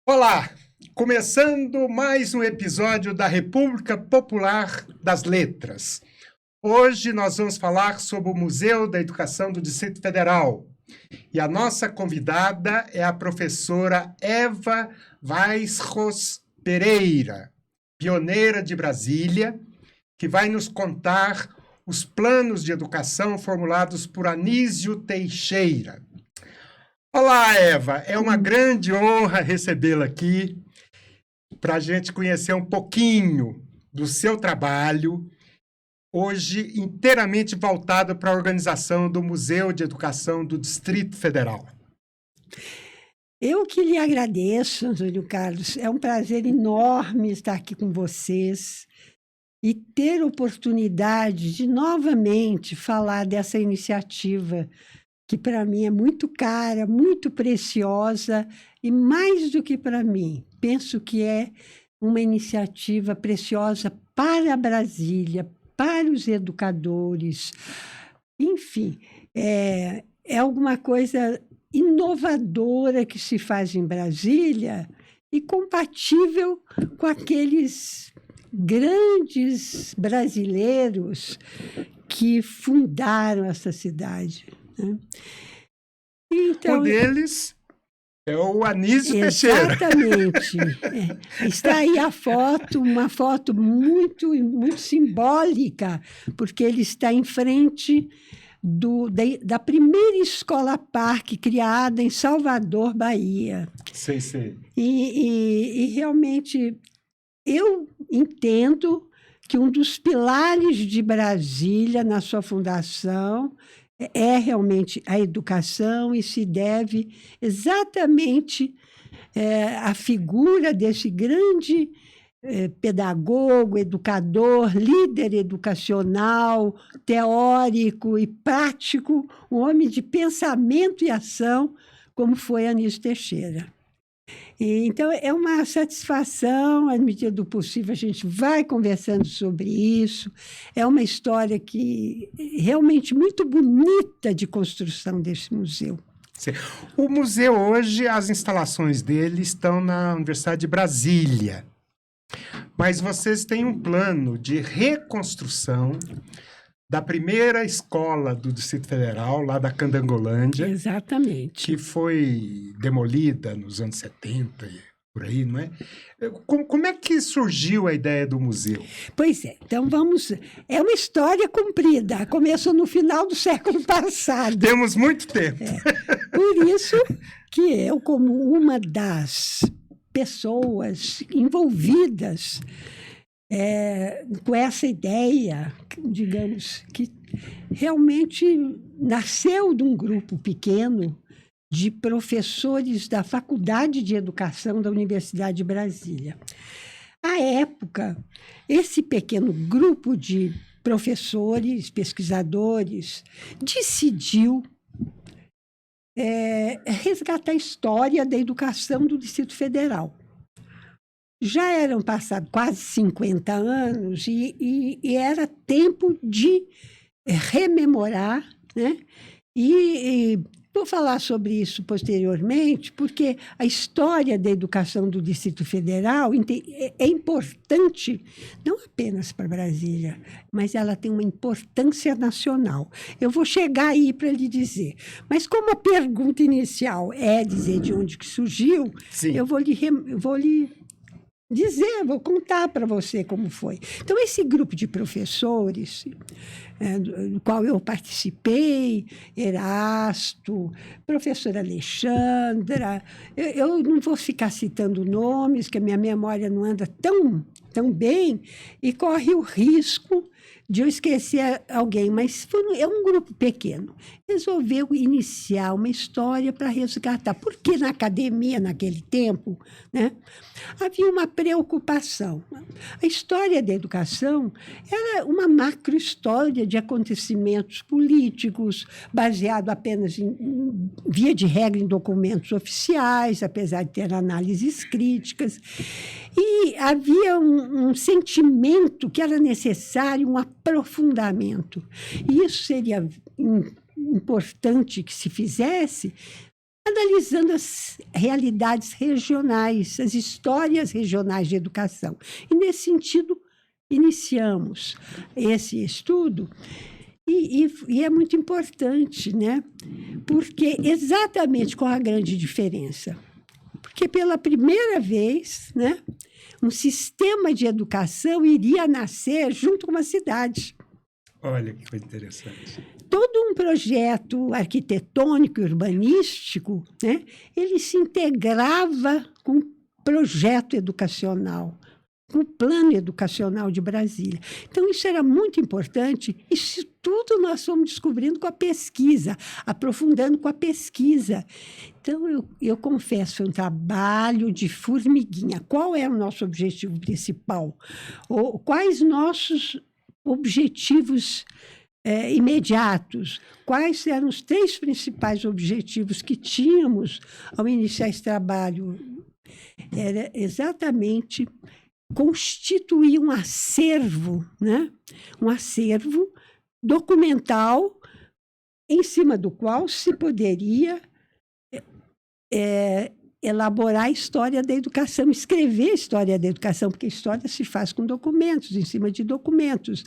Olá, começando mais um episódio da República Popular das Letras. Hoje nós vamos falar sobre o Museu da Educação do Distrito Federal. E a nossa convidada é a professora Eva Weisros Pereira, pioneira de Brasília, que vai nos contar os planos de educação formulados por Anísio Teixeira. Olá, Eva, é uma grande honra recebê-la aqui para a gente conhecer um pouquinho do seu trabalho, hoje inteiramente voltado para a organização do Museu de Educação do Distrito Federal. Eu que lhe agradeço, Antônio Carlos. É um prazer enorme estar aqui com vocês e ter oportunidade de novamente falar dessa iniciativa que para mim é muito cara, muito preciosa e mais do que para mim, penso que é uma iniciativa preciosa para Brasília, para os educadores, enfim, é alguma coisa inovadora que se faz em Brasília e compatível com aqueles grandes brasileiros que fundaram essa cidade. Então, um deles é o Anísio Teixeira. Exatamente. Está aí a foto, uma foto muito simbólica, porque ele está em frente da primeira escola-parque criada em Salvador, Bahia. Sei. E realmente eu entendo que um dos pilares de Brasília na sua fundação é realmente a educação e se deve exatamente à figura desse grande pedagogo, educador, líder educacional, teórico e prático, um homem de pensamento e ação, como foi Anísio Teixeira. Então, é uma satisfação, à medida do possível, a gente vai conversando sobre isso. É uma história que realmente muito bonita de construção desse museu. Sim. O museu hoje, as instalações dele estão na Universidade de Brasília. Mas vocês têm um plano de reconstrução da primeira escola do Distrito Federal, lá da Candangolândia. Exatamente. Que foi demolida nos anos 70, por aí, não é? Como é que surgiu a ideia do museu? Pois é, então vamos... É uma história comprida, começou no final do século passado. Temos muito tempo. Por isso que eu, como uma das pessoas envolvidas com essa ideia, digamos, que realmente nasceu de um grupo pequeno de professores da Faculdade de Educação da Universidade de Brasília. À época, esse pequeno grupo de professores, pesquisadores, decidiu resgatar a história da educação do Distrito Federal. Já eram passados quase 50 anos e era tempo de rememorar, né? E vou falar sobre isso posteriormente, porque a história da educação do Distrito Federal é importante, não apenas para Brasília, mas ela tem uma importância nacional. Eu vou chegar aí para lhe dizer. Mas como a pergunta inicial é dizer de onde que surgiu, Sim. eu vou contar para você como foi. Então, esse grupo de professores, do qual eu participei, Erasto, professora Alexandra, eu não vou ficar citando nomes, que a minha memória não anda tão bem, e corre o risco de eu esquecer alguém, mas é um grupo pequeno. Resolveu iniciar uma história para resgatar, porque na academia, naquele tempo, né, havia uma preocupação. A história da educação era uma macro-história de acontecimentos políticos, baseado apenas, via de regra, em documentos oficiais, apesar de ter análises críticas. E havia um sentimento que era necessário um aprofundamento. E isso seria importante que se fizesse analisando as realidades regionais, as histórias regionais de educação. E, nesse sentido, iniciamos esse estudo, e é muito importante, né? Porque exatamente qual a grande diferença? Porque pela primeira vez, né, um sistema de educação iria nascer junto com uma cidade. Olha que coisa interessante. Todo um projeto arquitetônico e urbanístico, né, ele se integrava com o projeto educacional, com o plano educacional de Brasília. Então, isso era muito importante. Isso tudo nós fomos descobrindo com a pesquisa, aprofundando com a pesquisa. Então, eu confesso, foi um trabalho de formiguinha. Qual era o nosso objetivo principal? Quais nossos objetivos imediatos? Quais eram os 3 principais objetivos que tínhamos ao iniciar esse trabalho? Era exatamente constituir um acervo, né? Um acervo documental em cima do qual se poderia elaborar a história da educação, escrever a história da educação, porque a história se faz com documentos, em cima de documentos.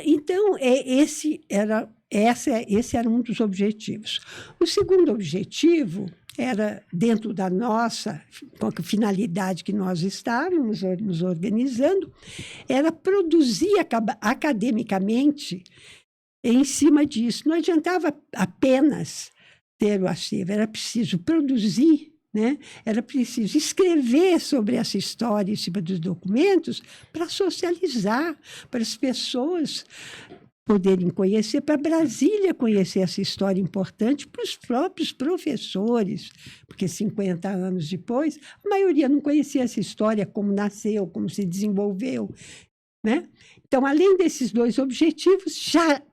Então, esse era um dos objetivos. O segundo objetivo era, dentro da nossa, com a finalidade que nós estávamos nos organizando, era produzir academicamente em cima disso. Não adiantava apenas ter o acervo, era preciso produzir, né? Era preciso escrever sobre essa história em cima dos documentos para socializar, para as pessoas poderem conhecer, para Brasília conhecer essa história importante, para os próprios professores, porque 50 anos depois, a maioria não conhecia essa história, como nasceu, como se desenvolveu, né? Então, além desses 2 objetivos, já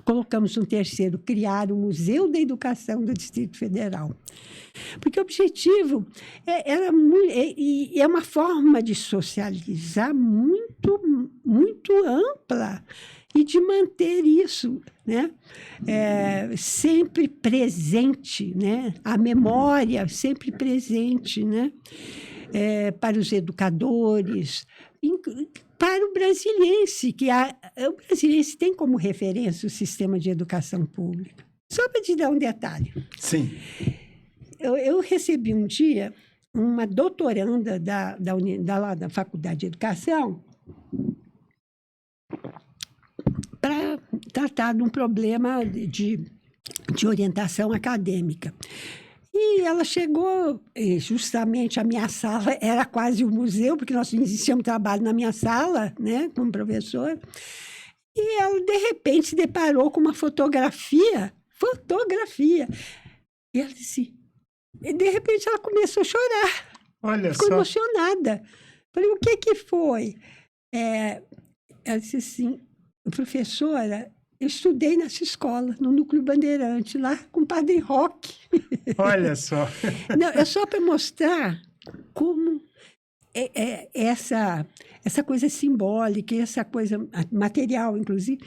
colocamos um terceiro, criar o Museu da Educação do Distrito Federal. Porque o objetivo é uma forma de socializar muito, muito ampla e de manter isso, né? Sempre presente, né? A memória sempre presente, né? Para os educadores, para o brasiliense, o brasiliense tem como referência o sistema de educação pública. Só para te dar um detalhe. Sim. Eu recebi um dia uma doutoranda da Faculdade de Educação para tratar de um problema de orientação acadêmica. E ela chegou, justamente a minha sala era quase um museu, porque nós iniciamos trabalho na minha sala, né, como professor. E ela, de repente, se deparou com uma fotografia. E ela disse... E, de repente, ela começou a chorar. Olha Ficou só. emocionada. Falei, o que foi? Ela disse assim, professora, eu estudei nessa escola, no Núcleo Bandeirante, lá com o Padre Roque. Olha só. Não, é só para mostrar como essa coisa simbólica, essa coisa material, inclusive,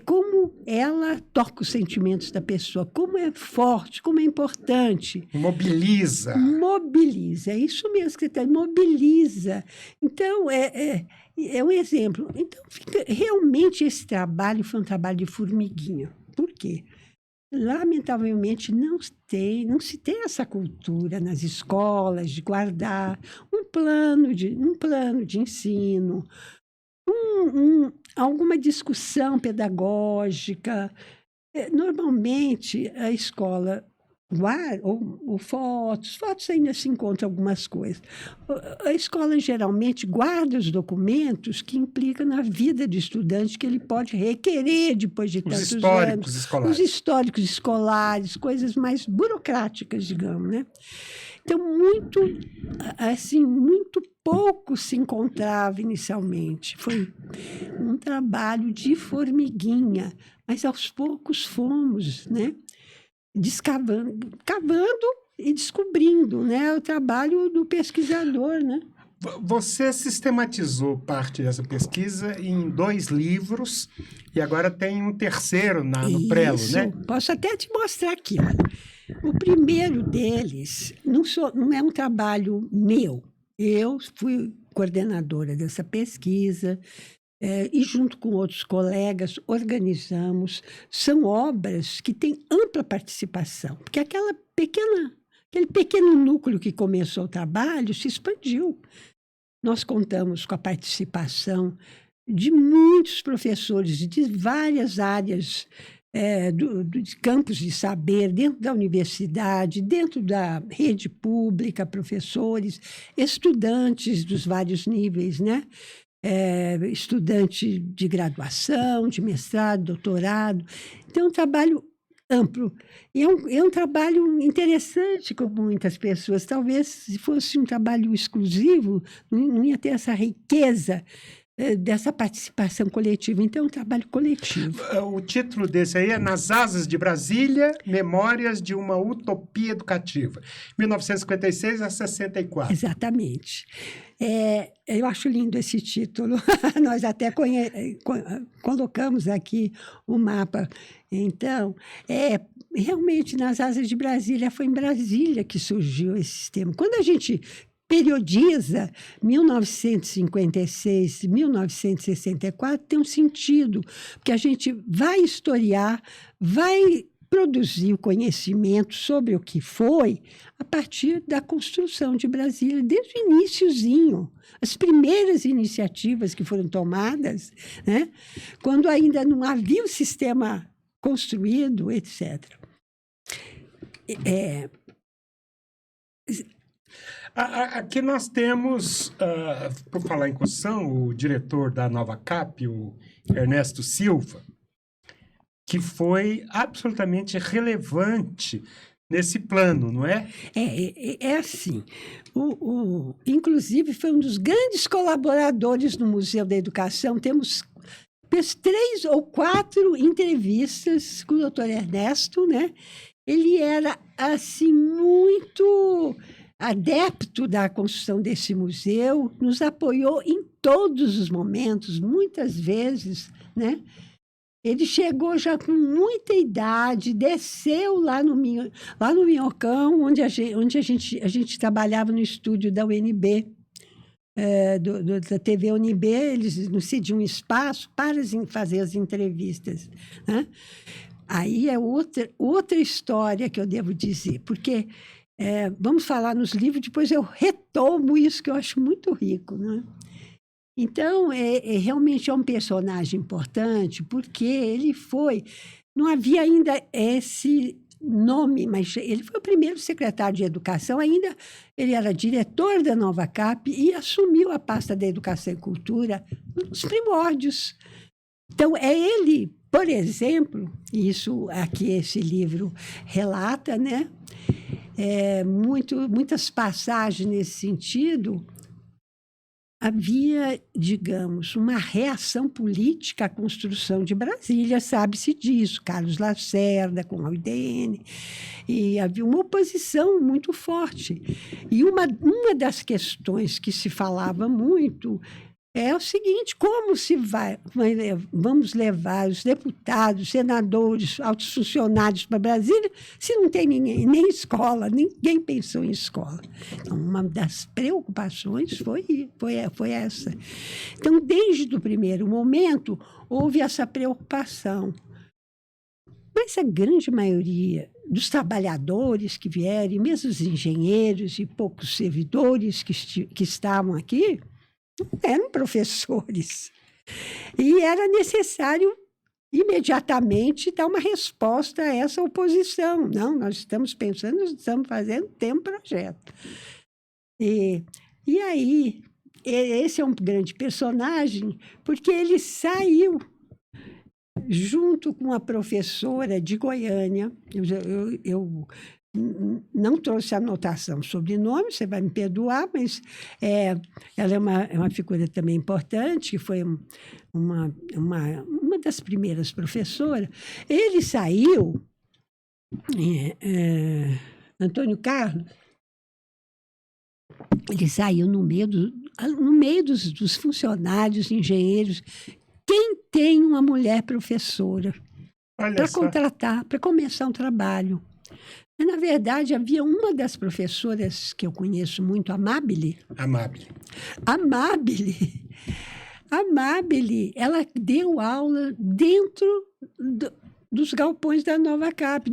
como ela toca os sentimentos da pessoa, como é forte, como é importante. Mobiliza. Mobiliza, é isso mesmo que você está, mobiliza. Então, é um exemplo. Então, realmente, esse trabalho foi um trabalho de formiguinha. Por quê? Lamentavelmente, não se tem essa cultura nas escolas de guardar um plano de ensino, alguma discussão pedagógica. Normalmente, a escola guarda, ou fotos ainda se encontram algumas coisas. A escola geralmente guarda os documentos que implicam na vida do estudante, que ele pode requerer depois de tantos anos. Os históricos escolares, coisas mais burocráticas, digamos, né? Então, muito pouco se encontrava inicialmente. Foi um trabalho de formiguinha, mas aos poucos fomos, né? Cavando e descobrindo, né? O trabalho do pesquisador, né? Você sistematizou parte dessa pesquisa em 2 livros e agora tem um terceiro no prelo, né? Posso até te mostrar aqui, olha. O primeiro deles não é um trabalho meu. Eu fui coordenadora dessa pesquisa, e junto com outros colegas organizamos. São obras que têm ampla participação, porque aquele pequeno núcleo que começou o trabalho se expandiu. Nós contamos com a participação de muitos professores de várias áreas, de campos de saber, dentro da universidade, dentro da rede pública, professores, estudantes dos vários níveis, né? Estudante de graduação, de mestrado, doutorado. Então, é um trabalho amplo. E é um trabalho interessante com muitas pessoas. Talvez, se fosse um trabalho exclusivo, não ia ter essa riqueza dessa participação coletiva. Então, é um trabalho coletivo. O título desse aí é Nas Asas de Brasília, Memórias de uma Utopia Educativa, 1956 a 64. Exatamente. Eu acho lindo esse título. Nós até colocamos aqui o mapa. Então, realmente, Nas Asas de Brasília, foi em Brasília que surgiu esse sistema. Quando a gente periodiza 1956, 1964, tem um sentido, porque a gente vai historiar, vai produzir o conhecimento sobre o que foi a partir da construção de Brasília, desde o iniciozinho, as primeiras iniciativas que foram tomadas, né? Quando ainda não havia o sistema construído, etc. Aqui nós temos, por falar em construção, o diretor da Nova Cap, o Ernesto Silva, que foi absolutamente relevante nesse plano, não é? É assim. Inclusive, foi um dos grandes colaboradores no Museu da Educação. Fez 3 ou 4 entrevistas com o doutor Ernesto, né? Ele era, assim, muito adepto da construção desse museu, nos apoiou em todos os momentos, muitas vezes, né? Ele chegou já com muita idade, desceu lá no Minhocão, onde a gente trabalhava no estúdio da UNB, da TV UNB. Eles nos cediam um espaço para fazer as entrevistas, né? Aí é outra história que eu devo dizer, porque vamos falar nos livros, depois eu retomo isso, que eu acho muito rico, né? Então, realmente é um personagem importante, porque ele não havia ainda esse nome, mas ele foi o primeiro secretário de Educação, ainda ele era diretor da Nova Cap e assumiu a pasta da Educação e Cultura nos primórdios. Então, ele, por exemplo, isso aqui esse livro relata, né? Muitas passagens nesse sentido. Havia, digamos, uma reação política à construção de Brasília, sabe-se disso, Carlos Lacerda com a UDN, e havia uma oposição muito forte. E uma das questões que se falava muito é o seguinte: como vamos levar os deputados, senadores, altos funcionários para Brasília se não tem nem escola, ninguém pensou em escola. Então, uma das preocupações foi essa. Então, desde o primeiro momento, houve essa preocupação. Mas a grande maioria dos trabalhadores que vieram, e mesmo os engenheiros e poucos servidores que estavam aqui, eram professores. E era necessário imediatamente dar uma resposta a essa oposição. Não, nós estamos pensando, nós estamos fazendo, tem um projeto. E aí, esse é um grande personagem, porque ele saiu junto com a professora de Goiânia. Eu não trouxe anotação sobre nome, você vai me perdoar, mas ela é uma figura também importante, que foi uma das primeiras professoras. Ele saiu, Antônio Carlos, ele saiu no meio no meio dos funcionários, engenheiros, quem tem uma mulher professora Olha para só. contratar, para começar um trabalho. Mas, na verdade, havia uma das professoras que eu conheço muito, Amabile. Amabile, ela deu aula dentro dos galpões da Nova Cap,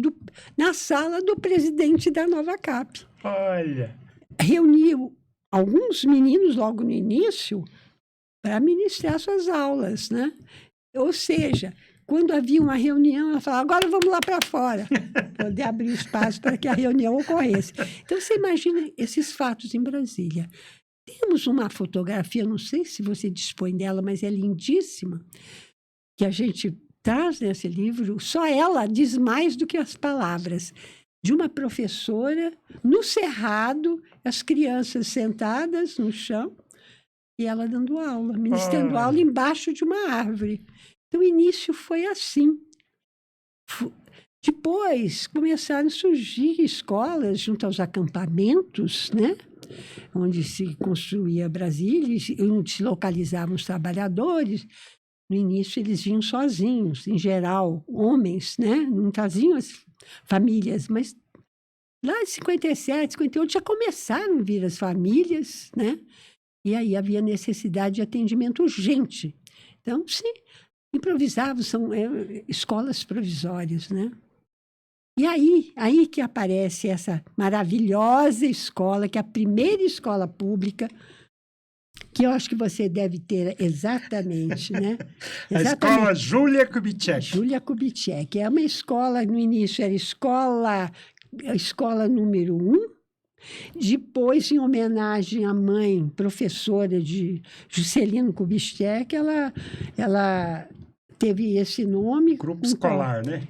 na sala do presidente da Nova Cap. Olha. Reuniu alguns meninos logo no início para ministrar suas aulas, né? Ou seja, quando havia uma reunião, ela falava, agora vamos lá para fora, poder abrir espaço para que a reunião ocorresse. Então, você imagina esses fatos em Brasília. Temos uma fotografia, não sei se você dispõe dela, mas é lindíssima, que a gente traz nesse livro, só ela diz mais do que as palavras, de uma professora no cerrado, as crianças sentadas no chão, e ela dando aula, ministrando aula embaixo de uma árvore. Então, o início foi assim. Depois, começaram a surgir escolas junto aos acampamentos, né? Onde se construía Brasília, onde se localizavam os trabalhadores. No início, eles vinham sozinhos, em geral, homens, né? Não traziam as famílias, mas lá em 57, 58, já começaram a vir as famílias, né? E aí havia necessidade de atendimento urgente. Então, se improvisavam, são escolas provisórias, né? E aí que aparece essa maravilhosa escola, que é a primeira escola pública, que eu acho que você deve ter exatamente, né? A escola Júlia Kubitschek. Júlia Kubitschek. É uma escola, no início era escola número 1, depois, em homenagem à mãe, professora de Juscelino Kubitschek, ela teve esse nome. Grupo escolar, né?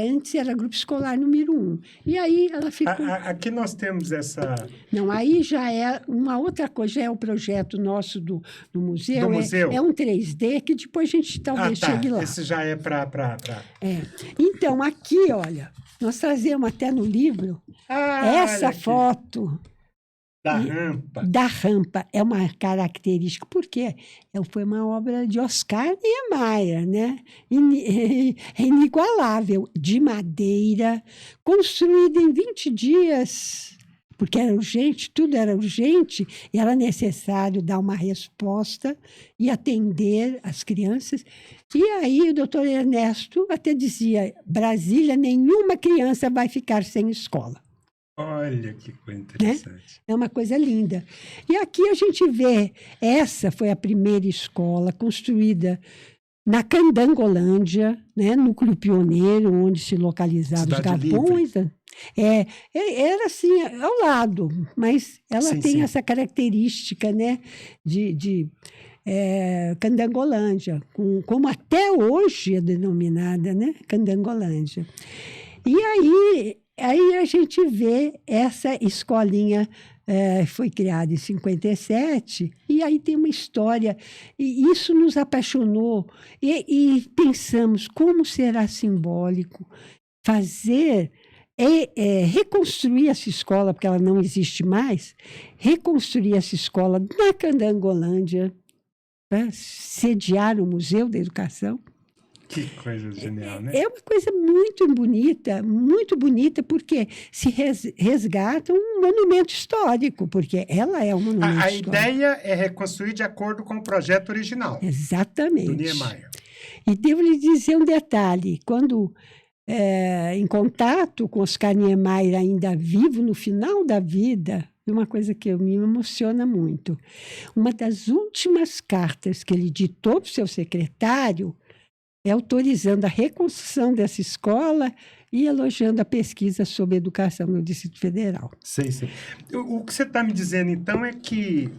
Antes era grupo escolar número 1. E aí ela ficou... Aqui nós temos essa... Não, aí já é uma outra coisa, já é o projeto nosso do museu. Do museu? É um 3D que depois a gente talvez chegue lá. Esse já é para... Então, aqui, olha, nós trazemos até no livro essa foto... Da rampa é uma característica, porque foi uma obra de Oscar Niemeyer, né? É inigualável, de madeira, construída em 20 dias, porque era urgente, tudo era urgente, e era necessário dar uma resposta e atender as crianças. E aí o doutor Ernesto até dizia, Brasília, nenhuma criança vai ficar sem escola. Olha que coisa interessante. Né? É uma coisa linda. E aqui a gente vê, essa foi a primeira escola construída na Candangolândia, né? Núcleo pioneiro, onde se localizavam os galpões. Era assim, ao lado, mas ela tem essa característica, né? de Candangolândia, como até hoje é denominada, né? Candangolândia. E aí a gente vê essa escolinha, foi criada em 57, e aí tem uma história, e isso nos apaixonou, e pensamos como será simbólico fazer, reconstruir essa escola, porque ela não existe mais, reconstruir essa escola na Candangolândia, para sediar o Museu da Educação. Que coisa genial, né? É uma coisa muito bonita, porque se resgata um monumento histórico, porque ela é um monumento histórico. A ideia é reconstruir de acordo com o projeto original. Exatamente. Do Niemeyer. E devo lhe dizer um detalhe, quando em contato com Oscar Niemeyer ainda vivo, no final da vida, uma coisa que me emociona muito, uma das últimas cartas que ele ditou para o seu secretário, autorizando a reconstrução dessa escola e elogiando a pesquisa sobre educação no Distrito Federal. Sei. O que você está me dizendo, então, é que...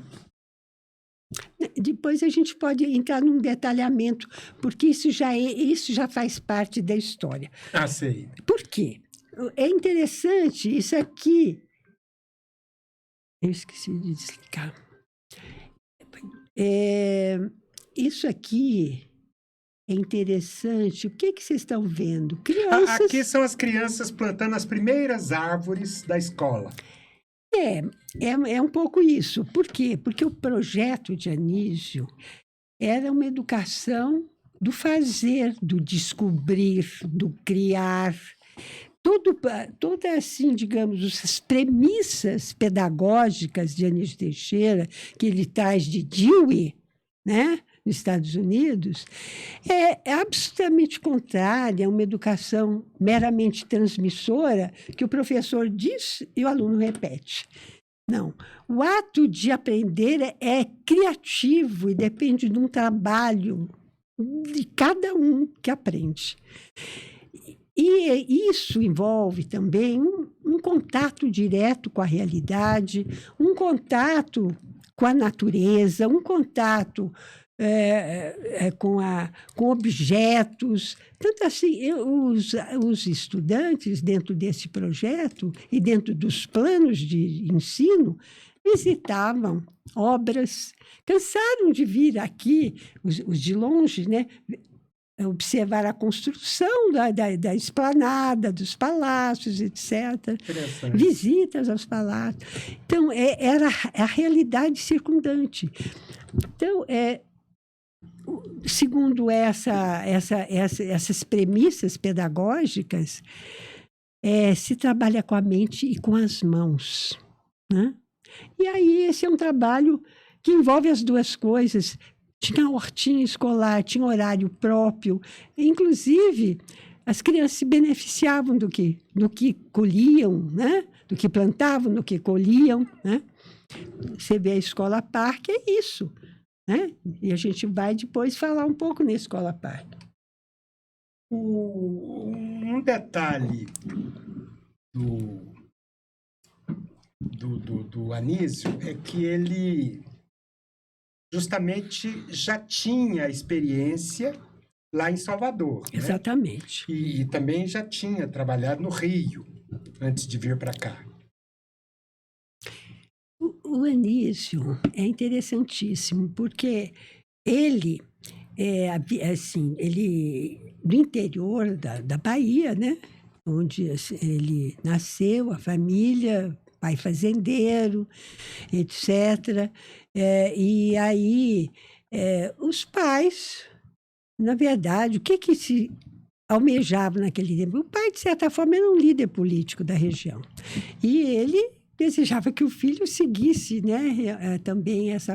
Depois a gente pode entrar num detalhamento, porque isso já faz parte da história. Sei. Por quê? É interessante, isso aqui... Eu esqueci de desligar. Isso aqui... É interessante. O que vocês estão vendo? Crianças... Aqui são as crianças plantando as primeiras árvores da escola. É um pouco isso. Por quê? Porque o projeto de Anísio era uma educação do fazer, do descobrir, do criar. Toda, assim, digamos, essas premissas pedagógicas de Anísio Teixeira, que ele traz de Dewey, né, nos Estados Unidos, é absolutamente contrária a uma educação meramente transmissora, que o professor diz e o aluno repete. Não. O ato de aprender é criativo e depende de um trabalho de cada um que aprende. E isso envolve também um contato direto com a realidade, um contato com a natureza, um contato com objetos. Tanto assim, os estudantes, dentro desse projeto e dentro dos planos de ensino, visitavam obras, cansaram de vir aqui, os de longe, né? Observar a construção da esplanada, dos palácios, etc. Visitas aos palácios. Então, era a realidade circundante. Então, segundo essas premissas pedagógicas, se trabalha com a mente e com as mãos, né? E aí esse é um trabalho que envolve as duas coisas. Tinha hortinha escolar, tinha horário próprio. Inclusive, as crianças se beneficiavam do que colhiam, né? Do que plantavam, do que colhiam, né? Você vê a Escola Parque, é isso, né? E a gente vai depois falar um pouco na Escola Parque. Um detalhe do Anísio é que ele justamente já tinha experiência lá em Salvador. Exatamente. Né? E também já tinha trabalhado no Rio, antes de vir para cá. O Anísio é interessantíssimo, porque ele, do interior da Bahia, né? Onde ele nasceu, a família, pai fazendeiro, etc. E aí, os pais, na verdade, o que se almejava naquele tempo? O pai, de certa forma, era um líder político da região. E ele desejava que o filho seguisse, né, também esse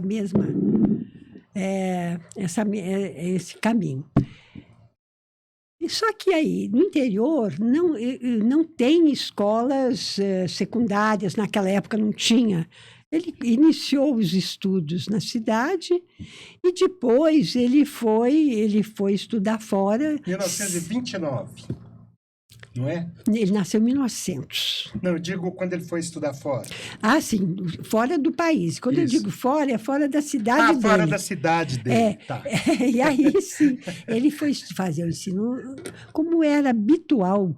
caminho. Só que aí, no interior, não tem escolas secundárias, naquela época não tinha. Ele iniciou os estudos na cidade e depois ele foi estudar fora. 1929, não é? Ele nasceu em 1900. Não, eu digo quando ele foi estudar fora. Ah, sim, fora do país. Quando eu digo fora, é fora da cidade dele. Fora da cidade dele, tá. E aí, sim, ele foi fazer o ensino como era habitual.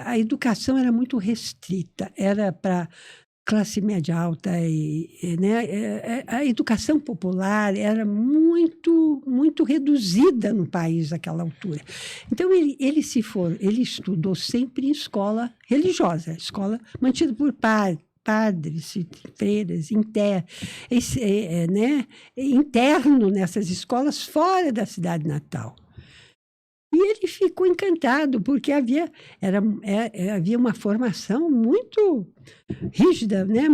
A educação era muito restrita, era para classe média alta, né? A educação popular era muito, muito reduzida no país naquela altura. Então, ele estudou sempre em escola religiosa, escola mantida por padres, freiras, interno nessas escolas fora da cidade natal. E ele ficou encantado, porque havia uma formação muito rígida, né?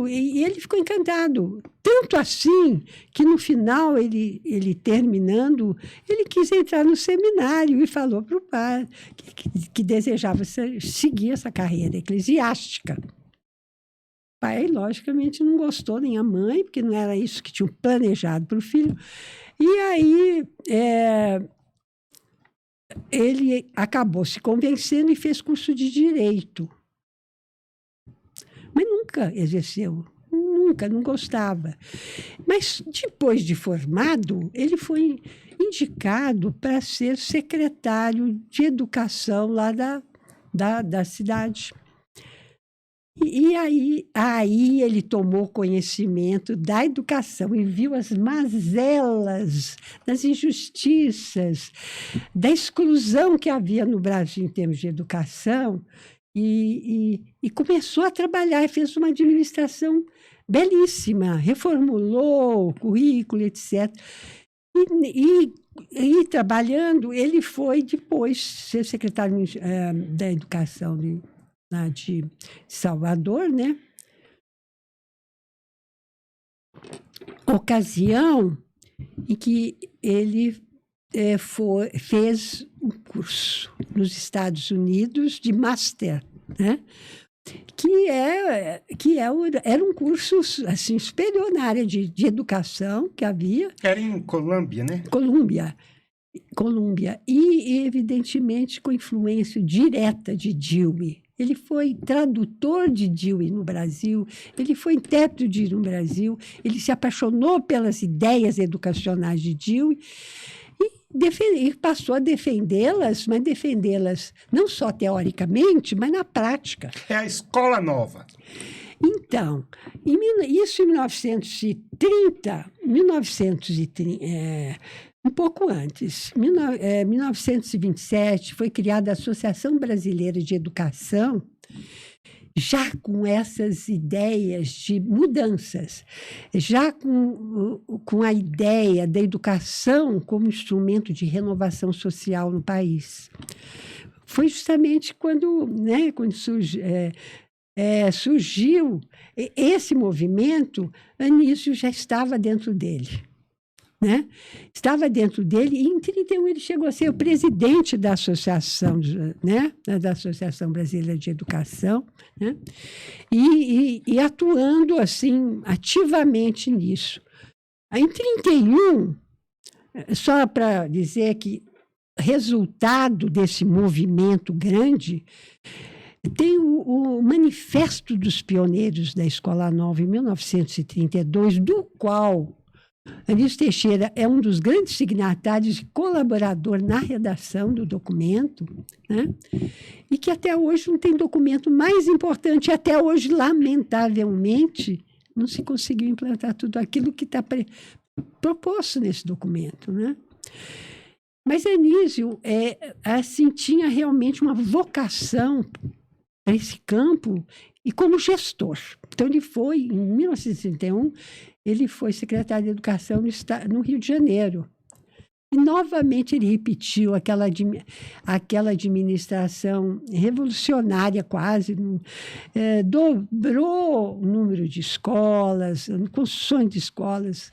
E ele ficou encantado. Tanto assim que, no final, ele terminando, ele quis entrar no seminário e falou para o pai que desejava seguir essa carreira eclesiástica. O pai, logicamente, não gostou, nem a mãe, porque não era isso que tinham planejado para o filho. E aí ele acabou se convencendo e fez curso de Direito. Mas nunca exerceu, nunca, não gostava. Mas, depois de formado, ele foi indicado para ser secretário de Educação lá da cidade. E aí ele tomou conhecimento da educação e viu as mazelas, das injustiças, da exclusão que havia no Brasil em termos de educação, e começou a trabalhar, e fez uma administração belíssima, reformulou o currículo, etc. E trabalhando, ele foi depois ser secretário da Educação lá de Salvador, né? Ocasião em que ele fez um curso nos Estados Unidos de Master, né? Era um curso assim, superior na área de educação que havia. Era em Colômbia, né? Colômbia. E, evidentemente, com influência direta de Dewey. Ele foi tradutor de Dewey no Brasil, ele foi intérprete de Dewey no Brasil, ele se apaixonou pelas ideias educacionais de Dewey e passou a defendê-las, mas defendê-las não só teoricamente, mas na prática. É a escola nova. Então, isso em 1930, um pouco antes, 1927, foi criada a Associação Brasileira de Educação, já com essas ideias de mudanças, já com a ideia da educação como instrumento de renovação social no país. Foi justamente quando surgiu esse movimento, Anísio já estava dentro dele. Né? Estava dentro dele, e em 1931 ele chegou a ser o presidente da Associação, né? Da Associação Brasileira de Educação, né? E atuando assim, ativamente nisso. Aí, em 1931, só para dizer que resultado desse movimento grande, tem o Manifesto dos Pioneiros da Escola Nova, em 1932, do qual Anísio Teixeira é um dos grandes signatários e colaborador na redação do documento, né? E que até hoje não tem documento mais importante, até hoje, lamentavelmente, não se conseguiu implantar tudo aquilo que está proposto nesse documento, né? Mas Anísio assim, tinha realmente uma vocação para esse campo e como gestor. Então, ele foi, em 1931, ele foi secretário de Educação no Rio de Janeiro. E, novamente, ele repetiu aquela administração revolucionária quase, dobrou o número de escolas, construções de escolas,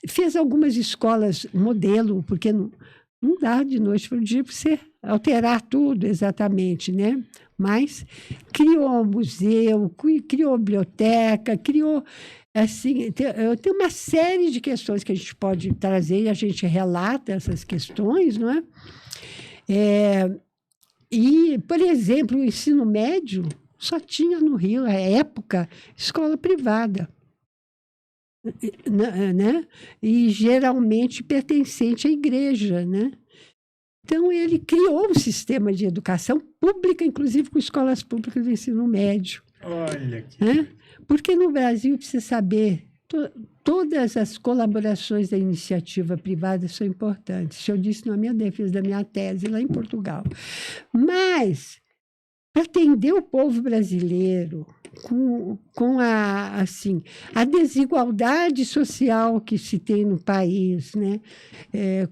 fez algumas escolas modelo, porque não dá de noite para o dia para você alterar tudo exatamente, né? Mas criou museu, criou biblioteca, criou... Assim, tem uma série de questões que a gente pode trazer e a gente relata essas questões, não é? E, por exemplo, o ensino médio só tinha no Rio, à época, escola privada, né? E geralmente pertencente à igreja, né? Então, ele criou um sistema de educação pública, inclusive com escolas públicas do ensino médio. Olha que... Né? Porque no Brasil, precisa saber, todas as colaborações da iniciativa privada são importantes. Isso eu disse na minha defesa da minha tese lá em Portugal. Mas, para atender o povo brasileiro com a desigualdade social que se tem no país, né?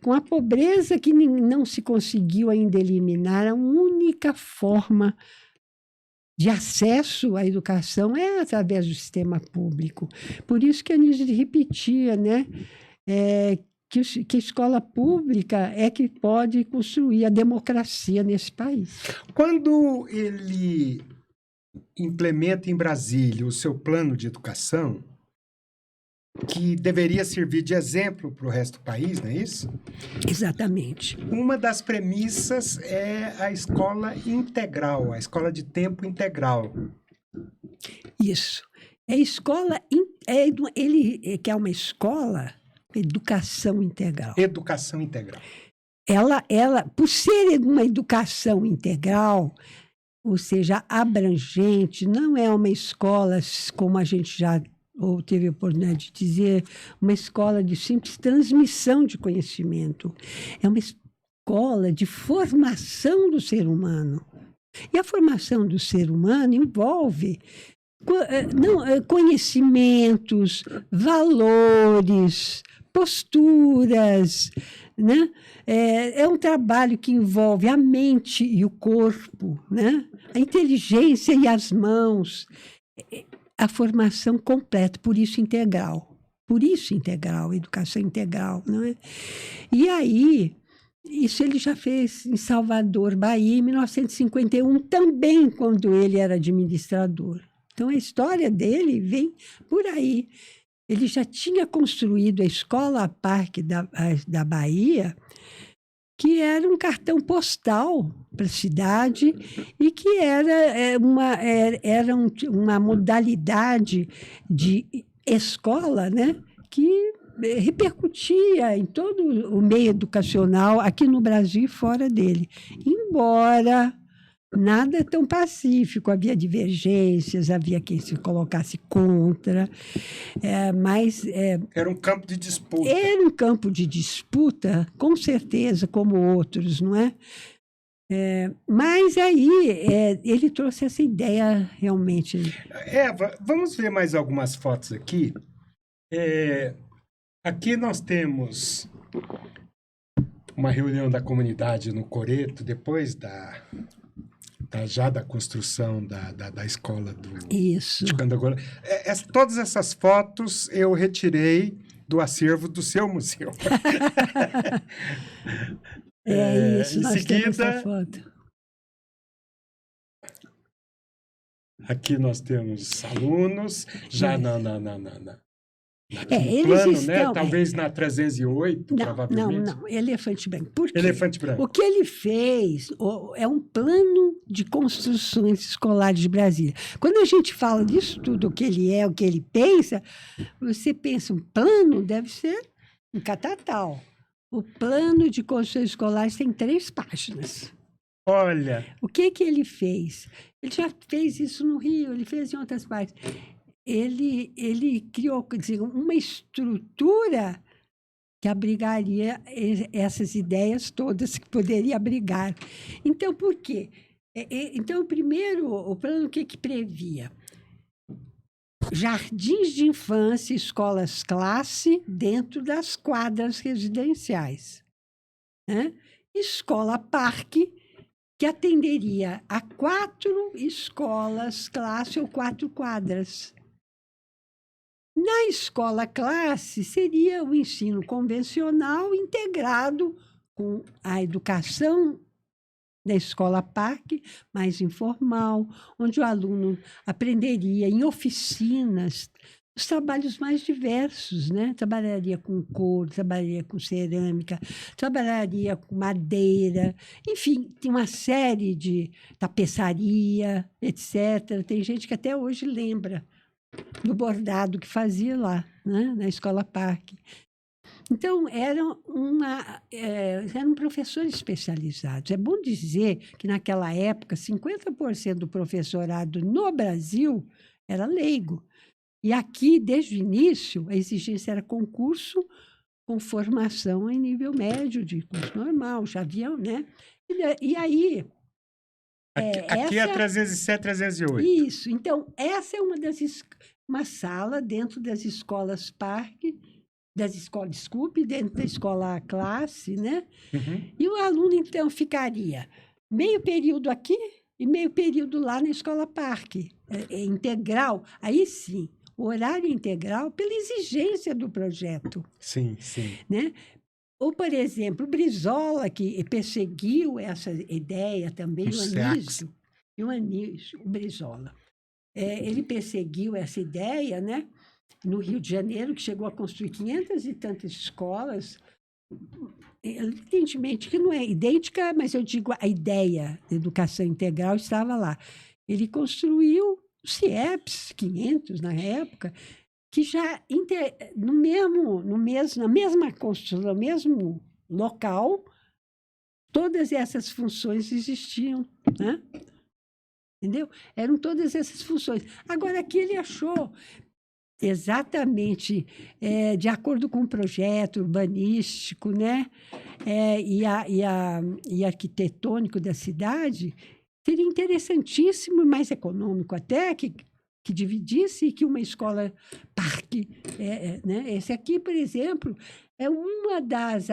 Com a pobreza que não se conseguiu ainda eliminar, a única forma de acesso à educação é através do sistema público. Por isso que a Anísio repetia, né? Que a escola pública é que pode construir a democracia nesse país. Quando ele implementa em Brasília o seu plano de educação, que deveria servir de exemplo para o resto do país, não é isso? Exatamente. Uma das premissas é a escola integral, a escola de tempo integral. Isso. Ele quer uma escola, educação integral. Educação integral. Ela, por ser uma educação integral, ou seja, abrangente, não é uma escola, como a gente já teve a oportunidade de dizer, uma escola de simples transmissão de conhecimento. É uma escola de formação do ser humano. E a formação do ser humano envolve conhecimentos, valores, posturas, né? É um trabalho que envolve a mente e o corpo, né? A inteligência e as mãos, a formação completa, por isso integral. Por isso integral, educação integral, não é? E aí, isso ele já fez em Salvador, Bahia, em 1951, também quando ele era administrador. Então, a história dele vem por aí. Ele já tinha construído a Escola Parque da Bahia, que era um cartão postal para a cidade e que era uma modalidade de escola, né, que repercutia em todo o meio educacional aqui no Brasil e fora dele. Embora nada tão pacífico, havia divergências, havia quem se colocasse contra, mas... Era um campo de disputa. Era um campo de disputa, com certeza, como outros, não é? Mas aí ele trouxe essa ideia realmente. Eva, vamos ver mais algumas fotos aqui. Aqui nós temos uma reunião da comunidade no Coreto, depois já da construção da escola Isso. de Candagola. Todas essas fotos eu retirei do acervo do seu museu. Isso, em nós seguida, temos essa foto. Aqui nós temos alunos, já no eles plano, estão, né? Talvez na 308, provavelmente. Não, Elefante Branco. Por quê? Elefante Branco. O que ele fez é um plano de construções escolares de Brasília. Quando a gente fala disso tudo, o que ele é, o que ele pensa, você pensa, um plano deve ser um catatal. O plano de construções escolares tem 3 páginas. Olha! O que ele fez? Ele já fez isso no Rio, ele fez em outras partes. Ele criou, quer dizer, uma estrutura que abrigaria essas ideias todas que poderia abrigar. Então, por quê? Então, primeiro, o plano o que previa? Jardins de infância, escolas classe dentro das quadras residenciais, né? Escola parque, que atenderia a 4 escolas classe ou 4 quadras. Na escola classe, seria o ensino convencional integrado com a educação da escola parque, mais informal, onde o aluno aprenderia em oficinas os trabalhos mais diversos, né? Trabalharia com couro, trabalharia com cerâmica, trabalharia com madeira, enfim, tem uma série de tapeçaria, etc. Tem gente que até hoje lembra do bordado que fazia lá, né? Na escola parque. Então, eram professores especializados. É bom dizer que, naquela época, 50% do professorado no Brasil era leigo. E aqui, desde o início, a exigência era concurso com formação em nível médio, de curso normal, já havia, né? E aí... Aqui é 307, 308. Isso. Então, essa é uma sala dentro das escolas parque, dentro da escola classe, né? Uhum. E o aluno, então, ficaria meio período aqui e meio período lá na escola parque. Integral, aí sim, o horário integral pela exigência do projeto. Sim, sim. Né? Ou, por exemplo, o Brizola, que perseguiu essa ideia também, o Anísio, o Brizola. Ele perseguiu essa ideia, né? No Rio de Janeiro, que chegou a construir 500 e tantas escolas, evidentemente que não é idêntica, mas eu digo a ideia de educação integral estava lá. Ele construiu o CIEPS, 500 na época, que já na mesma construção, no mesmo local, todas essas funções existiam, né? Entendeu? Eram todas essas funções. Agora, aqui ele achou exatamente de acordo com o projeto urbanístico, né? E arquitetônico da cidade, Seria interessantíssimo, mais econômico até, que dividisse e que uma escola parque, né? Esse aqui, por exemplo, é uma das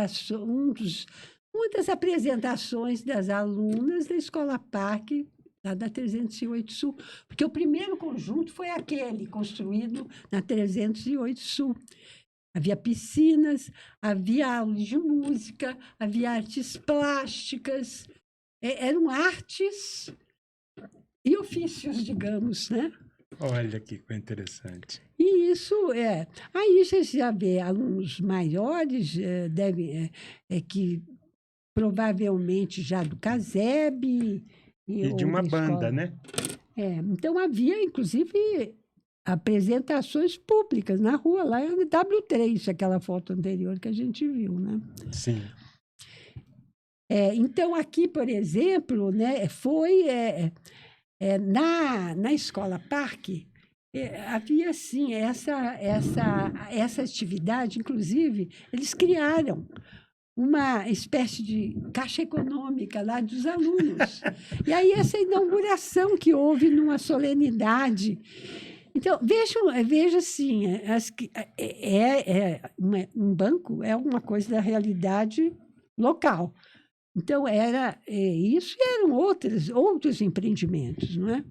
apresentações das alunas da escola parque lá da 308 Sul, porque o primeiro conjunto foi aquele construído na 308 Sul. Havia piscinas, havia aulas de música, havia artes plásticas, eram artes e ofícios, digamos, né? Olha que coisa interessante. E isso é. Aí você já vê alunos maiores, que provavelmente já do CASEB. E de Ou uma da banda, escola. né? Então havia, inclusive, apresentações públicas na rua, lá no W3, aquela foto anterior que a gente viu, né? Sim. Então, aqui, por exemplo, né, foi na escola parque, havia, assim, essa atividade, inclusive, eles criaram uma espécie de caixa econômica lá dos alunos. E aí, essa inauguração que houve numa solenidade. Então, veja assim, um banco é uma coisa da realidade local. Então, isso e eram outros empreendimentos, não é?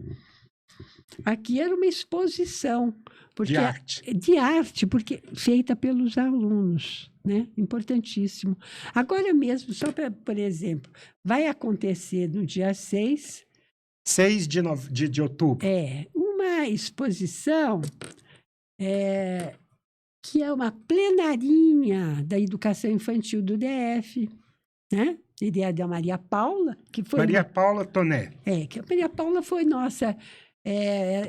Aqui era uma exposição. De arte, porque feita pelos alunos, né? Importantíssimo. Agora mesmo, por exemplo, vai acontecer no dia 6 de outubro. Uma exposição que é uma plenarinha da educação infantil do DF, né? Ideia da Maria Paula, que foi Paula Toné. Que a Maria Paula foi nossa...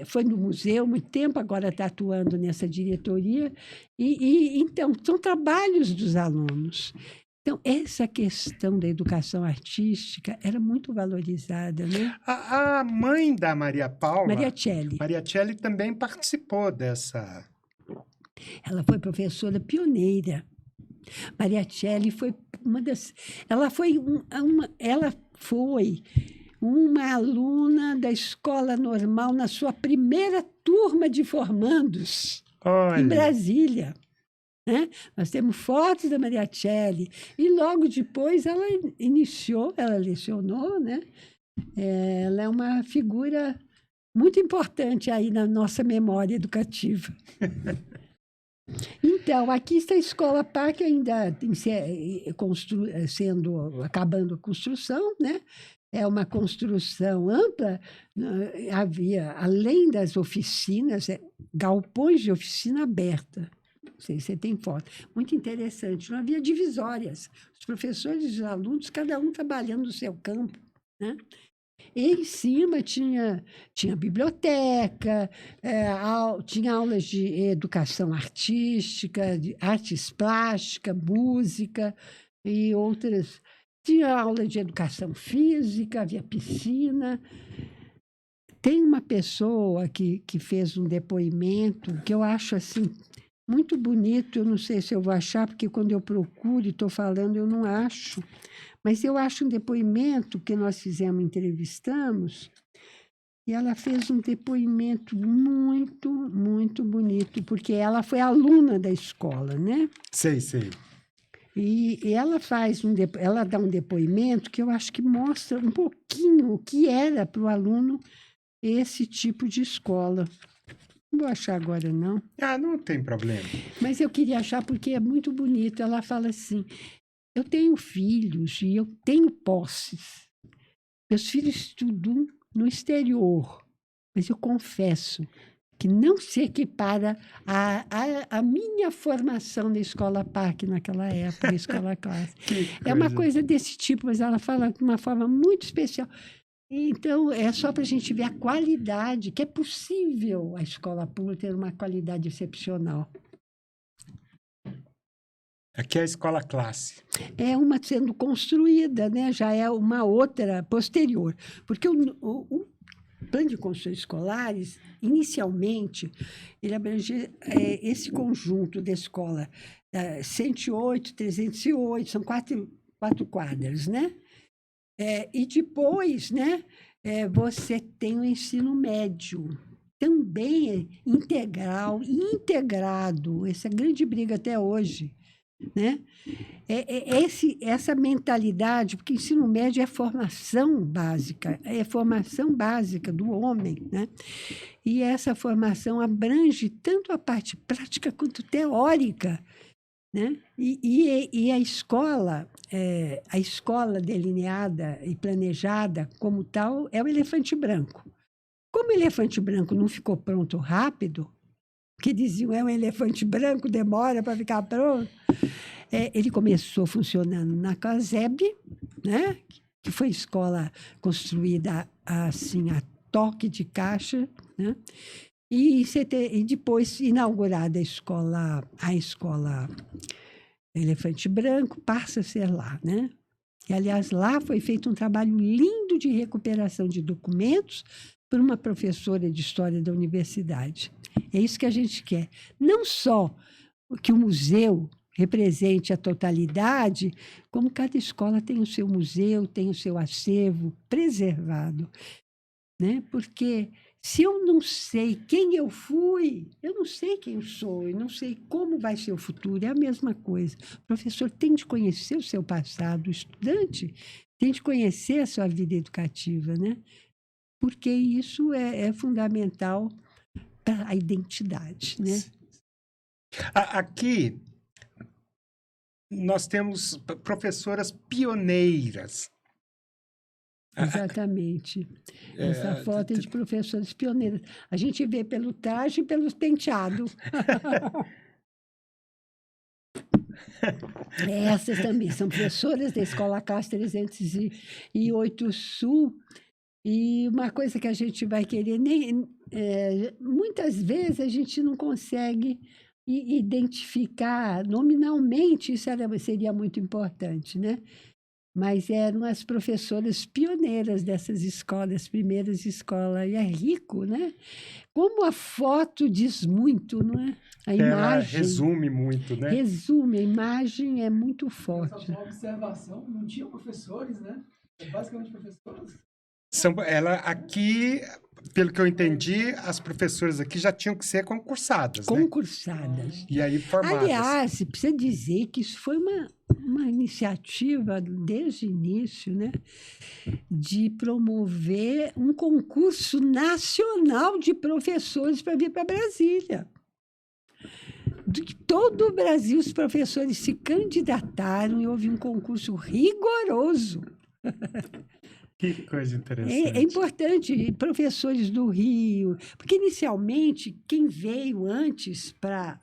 foi no museu há muito tempo, agora está atuando nessa diretoria. Então, são trabalhos dos alunos. Então, essa questão da educação artística era muito valorizada, né? A mãe da Maria Paula, Maria Celli, também participou dessa... Ela foi professora pioneira. Maria Celli foi uma das... Ela foi uma aluna da escola normal na sua primeira turma de formandos. Olha. Em Brasília. Né? Nós temos fotos da Maria Celli. E logo depois ela lecionou, né? Ela é uma figura muito importante aí na nossa memória educativa. Então, aqui está a Escola Parque ainda acabando a construção, né? É uma construção ampla. Havia, além das oficinas, galpões de oficina aberta. Não sei se você tem foto. Muito interessante. Não havia divisórias. Os professores e os alunos, cada um trabalhando no seu campo, né? E em cima tinha biblioteca, tinha aulas de educação artística, de artes plásticas, música e outras. Tinha aula de educação física, havia piscina. Tem uma pessoa que fez um depoimento que eu acho assim muito bonito. Eu não sei se eu vou achar, porque quando eu procuro e estou falando, eu não acho. Mas eu acho um depoimento que nós entrevistamos, e ela fez um depoimento muito, muito bonito, porque ela foi aluna da escola, né? Sei. E ela ela dá um depoimento que eu acho que mostra um pouquinho o que era para o aluno esse tipo de escola. Não vou achar agora, não. Não tem problema. Mas eu queria achar porque é muito bonito. Ela fala assim: eu tenho filhos e eu tenho posses. Meus filhos estudam no exterior, mas eu confesso que não se equipara à minha formação na Escola Parque naquela época, na Escola Classe. É uma coisa desse tipo, mas ela fala de uma forma muito especial. Então, é só para a gente ver a qualidade, que é possível a escola pública ter uma qualidade excepcional. Aqui é a escola classe. É uma sendo construída, né? Já é uma outra posterior. Porque o plano de construções escolares, inicialmente, ele abrange esse conjunto da escola 108, 308, são quatro quadras, né? E depois, né, você tem o ensino médio, também integral e integrado. Essa é a grande briga até hoje, né? Essa mentalidade, porque ensino médio é formação básica do homem, né? E essa formação abrange tanto a parte prática quanto teórica, né? E a escola delineada e planejada como tal é o elefante branco. Como o elefante branco não ficou pronto rápido, que diziam é um elefante branco, demora para ficar pronto, ele começou funcionando na CASEB, né? Que foi escola construída assim, a toque de caixa, né? E depois inaugurada a escola Elefante Branco, passa a ser lá, né? E, aliás, lá foi feito um trabalho lindo de recuperação de documentos por uma professora de história da universidade. É isso que a gente quer. Não só que o museu represente a totalidade, como cada escola tem o seu museu, tem o seu acervo preservado, né? Porque se eu não sei quem eu fui, eu não sei quem eu sou, eu não sei como vai ser o futuro. É a mesma coisa. O professor tem de conhecer o seu passado, o estudante tem de conhecer a sua vida educativa, né? Porque isso é fundamental para a identidade, né? Aqui, nós temos professoras pioneiras. Exatamente. Essa foto é de professoras pioneiras. A gente vê pelo traje e pelo penteado. Essas também são professoras da Escola CAS 308 Sul. E uma coisa que a gente vai querer, muitas vezes a gente não consegue identificar nominalmente, isso seria muito importante, né? Mas eram as professoras pioneiras dessas escolas, primeiras escolas. E é rico, né? Como a foto diz muito, não é? A Ela imagem resume muito, né? resume, a imagem é muito forte. Só uma observação, não tinham professores, né? Basicamente professores. Aqui, pelo que eu entendi, as professoras aqui já tinham que ser concursadas, né? Concursadas. E aí formadas. Aliás, precisa dizer que isso foi uma iniciativa desde o início, né, de promover um concurso nacional de professores para vir para Brasília. De todo o Brasil, os professores se candidataram e houve um concurso rigoroso. Que coisa interessante. É importante, professores do Rio, porque inicialmente quem veio antes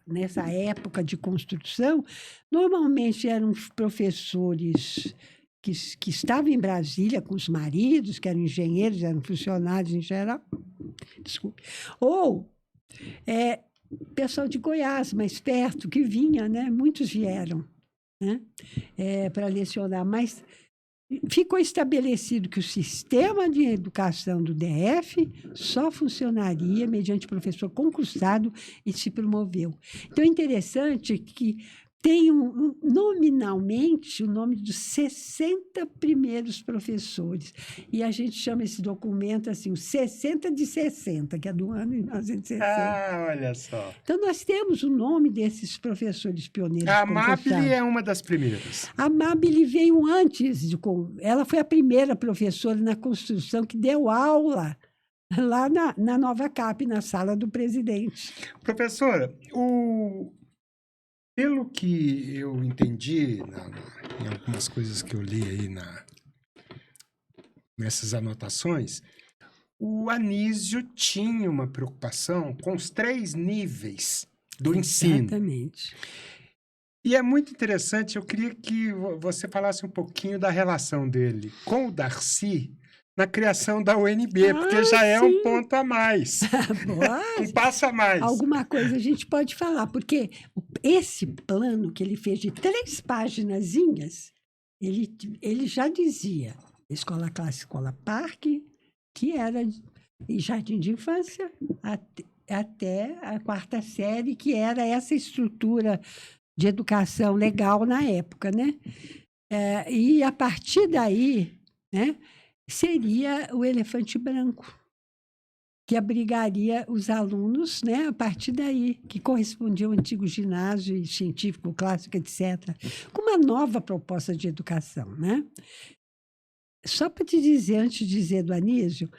nessa época de construção, normalmente eram professores que estavam em Brasília com os maridos, que eram engenheiros, eram funcionários em geral, desculpe, ou pessoal de Goiás, mais perto, que vinha, né? Muitos vieram, né? Para lecionar, mas ficou estabelecido que o sistema de educação do DF só funcionaria mediante professor concursado e se promoveu. Então, é interessante que tem nominalmente o nome dos 60 primeiros professores. E a gente chama esse documento assim, o 60 de 60, que é do ano de 1960. Ah, olha só. Então, nós temos o nome desses professores pioneiros. A Amabile é uma das primeiras. A Amabile veio antes. Ela foi a primeira professora na construção que deu aula lá na Nova Cap, na sala do presidente. Professora, pelo que eu entendi em algumas coisas que eu li aí nessas anotações, o Anísio tinha uma preocupação com os 3 níveis do ensino. Exatamente. E é muito interessante, eu queria que você falasse um pouquinho da relação dele com o Darcy na criação da UNB, porque já é um ponto a mais. Um passo a mais. Alguma coisa a gente pode falar, porque esse plano que ele fez de 3 paginazinhas, ele já dizia escola classe, escola parque, que era jardim de infância até a 4ª série, que era essa estrutura de educação legal na época, né? E a partir daí, né? seria o Elefante Branco, que abrigaria os alunos, né, a partir daí, que correspondia ao antigo ginásio científico, clássico, etc., com uma nova proposta de educação, né? Só para te dizer, antes de dizer do Anísio,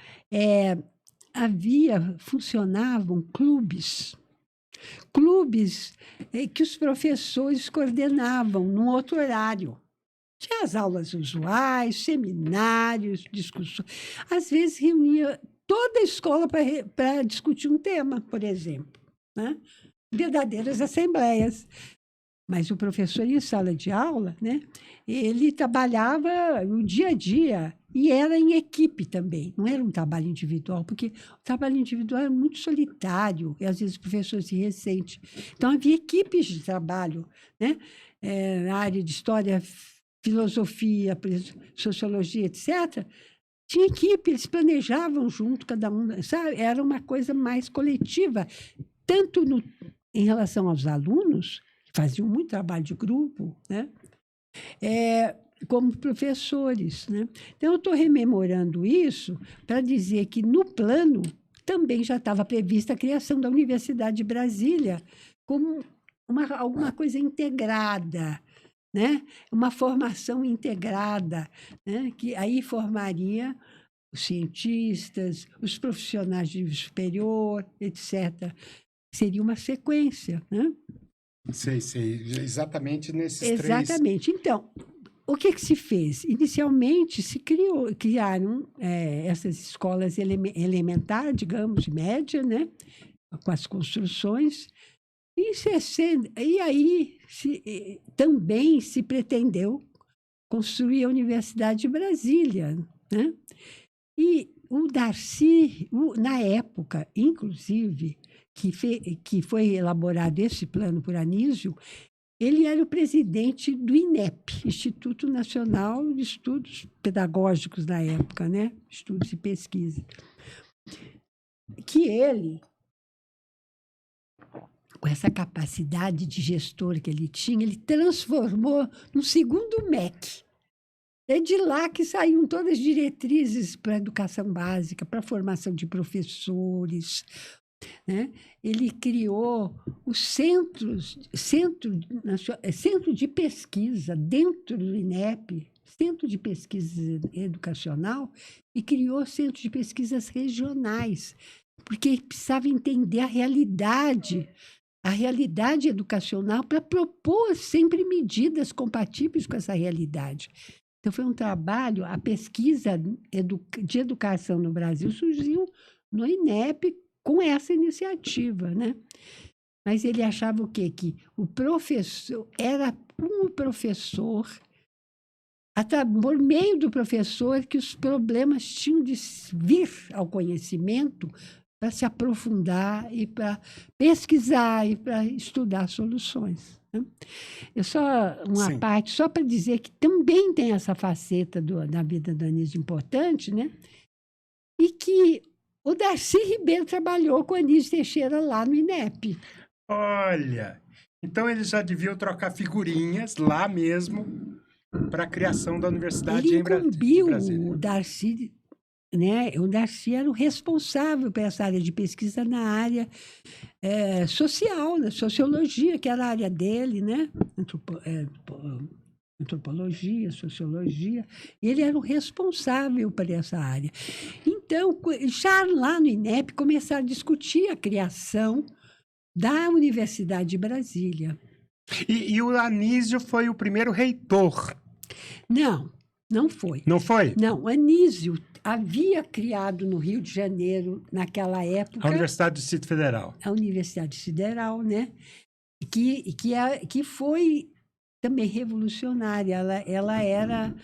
funcionavam clubes que os professores coordenavam num outro horário. Tinha as aulas usuais, seminários, discussões. Às vezes reunia toda a escola para discutir um tema, por exemplo, né? Verdadeiras assembleias. Mas o professor, em sala de aula, né, ele trabalhava no dia a dia e era em equipe também. Não era um trabalho individual, porque o trabalho individual era muito solitário e, às vezes, o professor se ressente. Então, havia equipes de trabalho, né, na área de história, filosofia, sociologia, etc., tinha equipe, eles planejavam junto, cada um, sabe? Era uma coisa mais coletiva, tanto em relação aos alunos, que faziam muito trabalho de grupo, né? Como professores, né? Então, eu estou rememorando isso para dizer que, no plano, também já estava prevista a criação da Universidade de Brasília como alguma coisa integrada, né? Uma formação integrada, né? Que aí formaria os cientistas, os profissionais de nível superior, etc. Seria uma sequência, né? Sei. Exatamente nesses três. Exatamente. Então, o que se fez? Inicialmente, criaram essas escolas elementares, digamos, de média, né? Com as construções. E aí também se pretendeu construir a Universidade de Brasília, né? E o Darcy, na época, inclusive, que foi elaborado esse plano por Anísio, ele era o presidente do INEP, Instituto Nacional de Estudos Pedagógicos da época, né? Estudos e Pesquisa. Que ele, com essa capacidade de gestor que ele tinha, ele transformou no segundo MEC. É de lá que saíram todas as diretrizes para a educação básica, para a formação de professores, né? Ele criou o centro de pesquisa dentro do INEP, Centro de Pesquisa Educacional, e criou centros de pesquisas regionais, porque ele precisava entender a realidade educacional para propor sempre medidas compatíveis com essa realidade. Então, foi um trabalho, a pesquisa de educação no Brasil surgiu no INEP com essa iniciativa, né? Mas ele achava o quê? Que o professor era um professor, por meio do professor, que os problemas tinham de vir ao conhecimento para se aprofundar e para pesquisar e para estudar soluções, né? Uma parte, só para dizer que também tem essa faceta da vida do Anísio importante, né? E que o Darcy Ribeiro trabalhou com o Anísio Teixeira lá no INEP. Olha, então eles já deviam trocar figurinhas lá mesmo para a criação da Universidade Ele em Brasília. incumbiu o Darcy, né? O Darcy era o responsável por essa área de pesquisa na área social, na sociologia, que era a área dele, né? Antropologia, sociologia. Ele era o responsável por essa área. Então, já lá no INEP, começaram a discutir a criação da Universidade de Brasília. E o Anísio foi o primeiro reitor. Não foi. Não foi? Não, o Anísio havia criado no Rio de Janeiro, naquela época... A Universidade do Distrito Federal. A Universidade Federal, né? Que foi também revolucionária. Ela era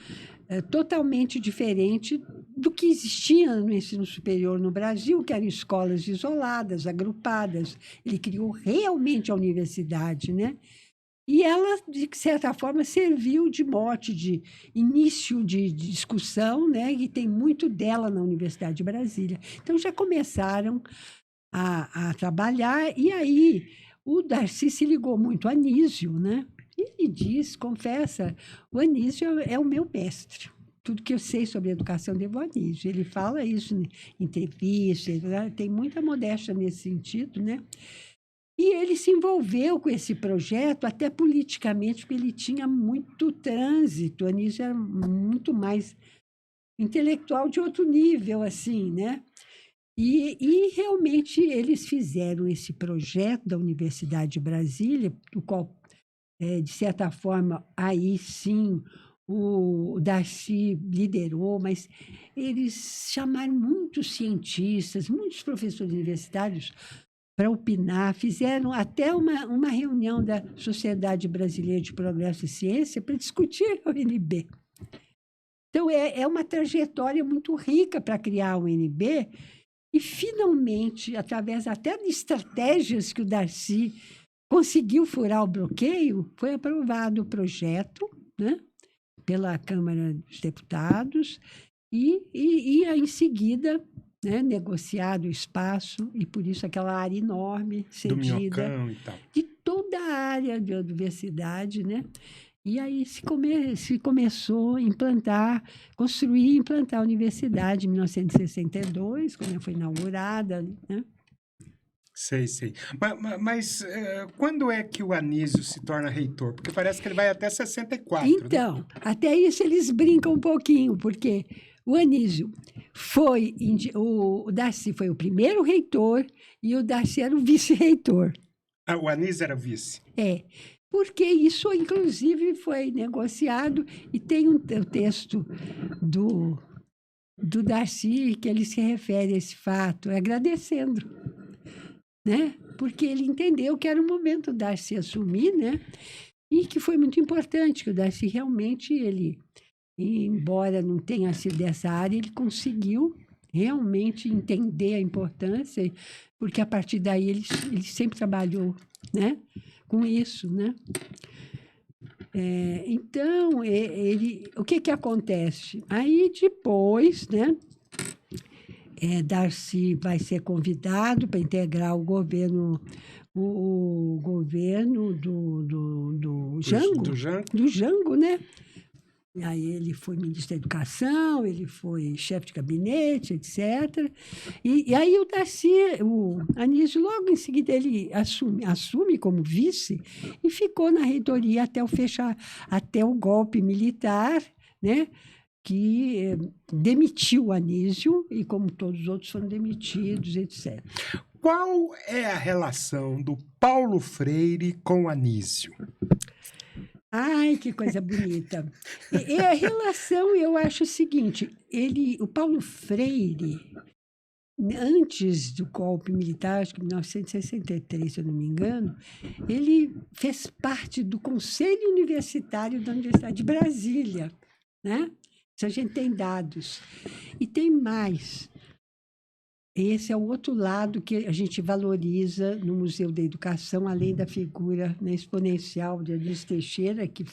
totalmente diferente do que existia no ensino superior no Brasil, que eram escolas isoladas, agrupadas. Ele criou realmente a universidade, né? E ela, de certa forma, serviu de mote, de início de discussão, né? E tem muito dela na Universidade de Brasília. Então, já começaram a trabalhar, e aí o Darcy se ligou muito a Anísio, né? E ele confessa, o Anísio é o meu mestre. tudo que eu sei sobre educação devo ao Anísio. Ele fala isso em entrevista, ele tem muita modéstia nesse sentido, né? E ele se envolveu com esse projeto até politicamente, porque ele tinha muito trânsito. O Anísio era muito mais intelectual de outro nível, assim, né? E realmente eles fizeram esse projeto da Universidade de Brasília, o qual, de certa forma, aí sim o Darcy liderou, mas eles chamaram muitos cientistas, muitos professores universitários para opinar, fizeram até uma reunião da Sociedade Brasileira de Progresso e Ciência para discutir a UNB. Então, é uma trajetória muito rica para criar a UNB, e, finalmente, através até de estratégias que o Darcy conseguiu furar o bloqueio, foi aprovado o projeto, né, pela Câmara dos Deputados, e em seguida, né, negociado o espaço, e por isso aquela área enorme, Do cedida, Minhocão e tal. de toda a área de universidade, né? E aí se começou a implantar, construir e implantar a universidade em 1962, quando ela foi inaugurada, né? Sei. Mas quando é que o Anísio se torna reitor? Porque parece que ele vai até 64, né? Então, até isso eles brincam um pouquinho, porque o Anísio foi... O Darcy foi o primeiro reitor e o Darcy era o vice-reitor. Ah, o Anísio era vice. Porque isso, inclusive, foi negociado, e tem o texto do Darcy que ele se refere a esse fato, agradecendo, né? Porque ele entendeu que era o momento do Darcy assumir, né? E que foi muito importante, que o Darcy realmente, ele, embora não tenha sido dessa área, ele conseguiu realmente entender a importância, porque a partir daí ele sempre trabalhou, né, com isso, né? Então, o que acontece? Aí depois, né, Darcy vai ser convidado para integrar o governo do Jango, Do Jango. Jango, né? Aí ele foi ministro da Educação, ele foi chefe de gabinete, etc. E aí o Anísio, logo em seguida, ele assume como vice e ficou na reitoria até o golpe militar, né? Que demitiu o Anísio, e como todos os outros foram demitidos, etc. Qual é a relação do Paulo Freire com o Anísio? Ai, que coisa bonita. E a relação, eu acho o seguinte, o Paulo Freire, antes do golpe militar, acho que em 1963, se eu não me engano, ele fez parte do Conselho Universitário da Universidade de Brasília, né? Isso a gente tem dados. E tem mais. Esse é o outro lado que a gente valoriza no Museu da Educação, além da figura, né, exponencial de Anísio Teixeira, que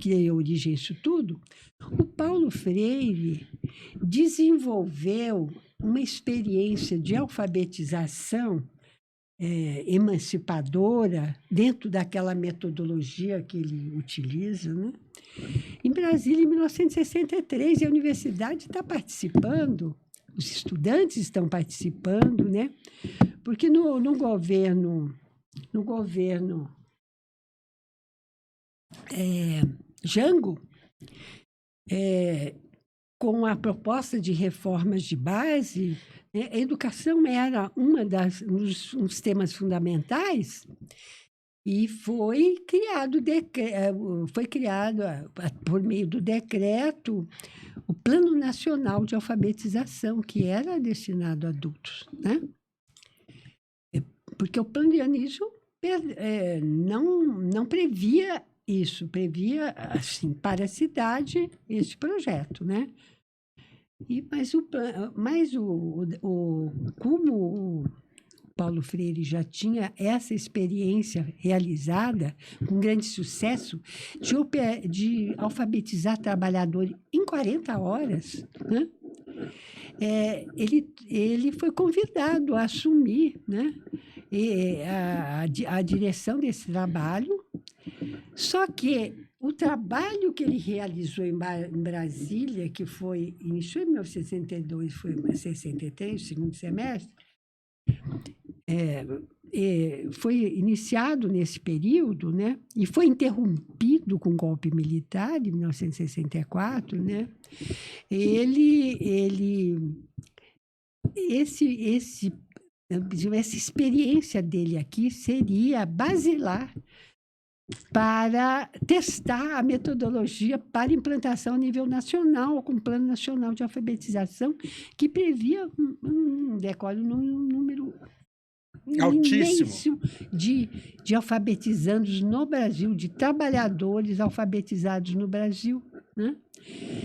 deu origem a isso tudo. O Paulo Freire desenvolveu uma experiência de alfabetização emancipadora dentro daquela metodologia que ele utiliza, né? Em Brasília, em 1963, e a universidade está participando. Os estudantes estão participando, né? Porque no governo Jango, com a proposta de reformas de base, né, a educação era um dos temas fundamentais, e foi criado por meio do decreto o Plano Nacional de Alfabetização, que era destinado a adultos, né? Porque o plano de Anísio não previa isso, previa, assim, para a cidade esse projeto, né? Como o Paulo Freire já tinha essa experiência realizada, com grande sucesso, de alfabetizar trabalhador em 40 horas, né? Ele foi convidado a assumir, né, a direção desse trabalho, só que o trabalho que ele realizou em Brasília, que iniciou em 1962, foi em 63, segundo semestre, foi iniciado nesse período, né? E foi interrompido com o golpe militar de 1964, né? Essa experiência dele aqui seria basilar para testar a metodologia para implantação a nível nacional, com o Plano Nacional de Alfabetização, que previa decole num número altíssimo de alfabetizandos no Brasil, de trabalhadores alfabetizados no Brasil, né?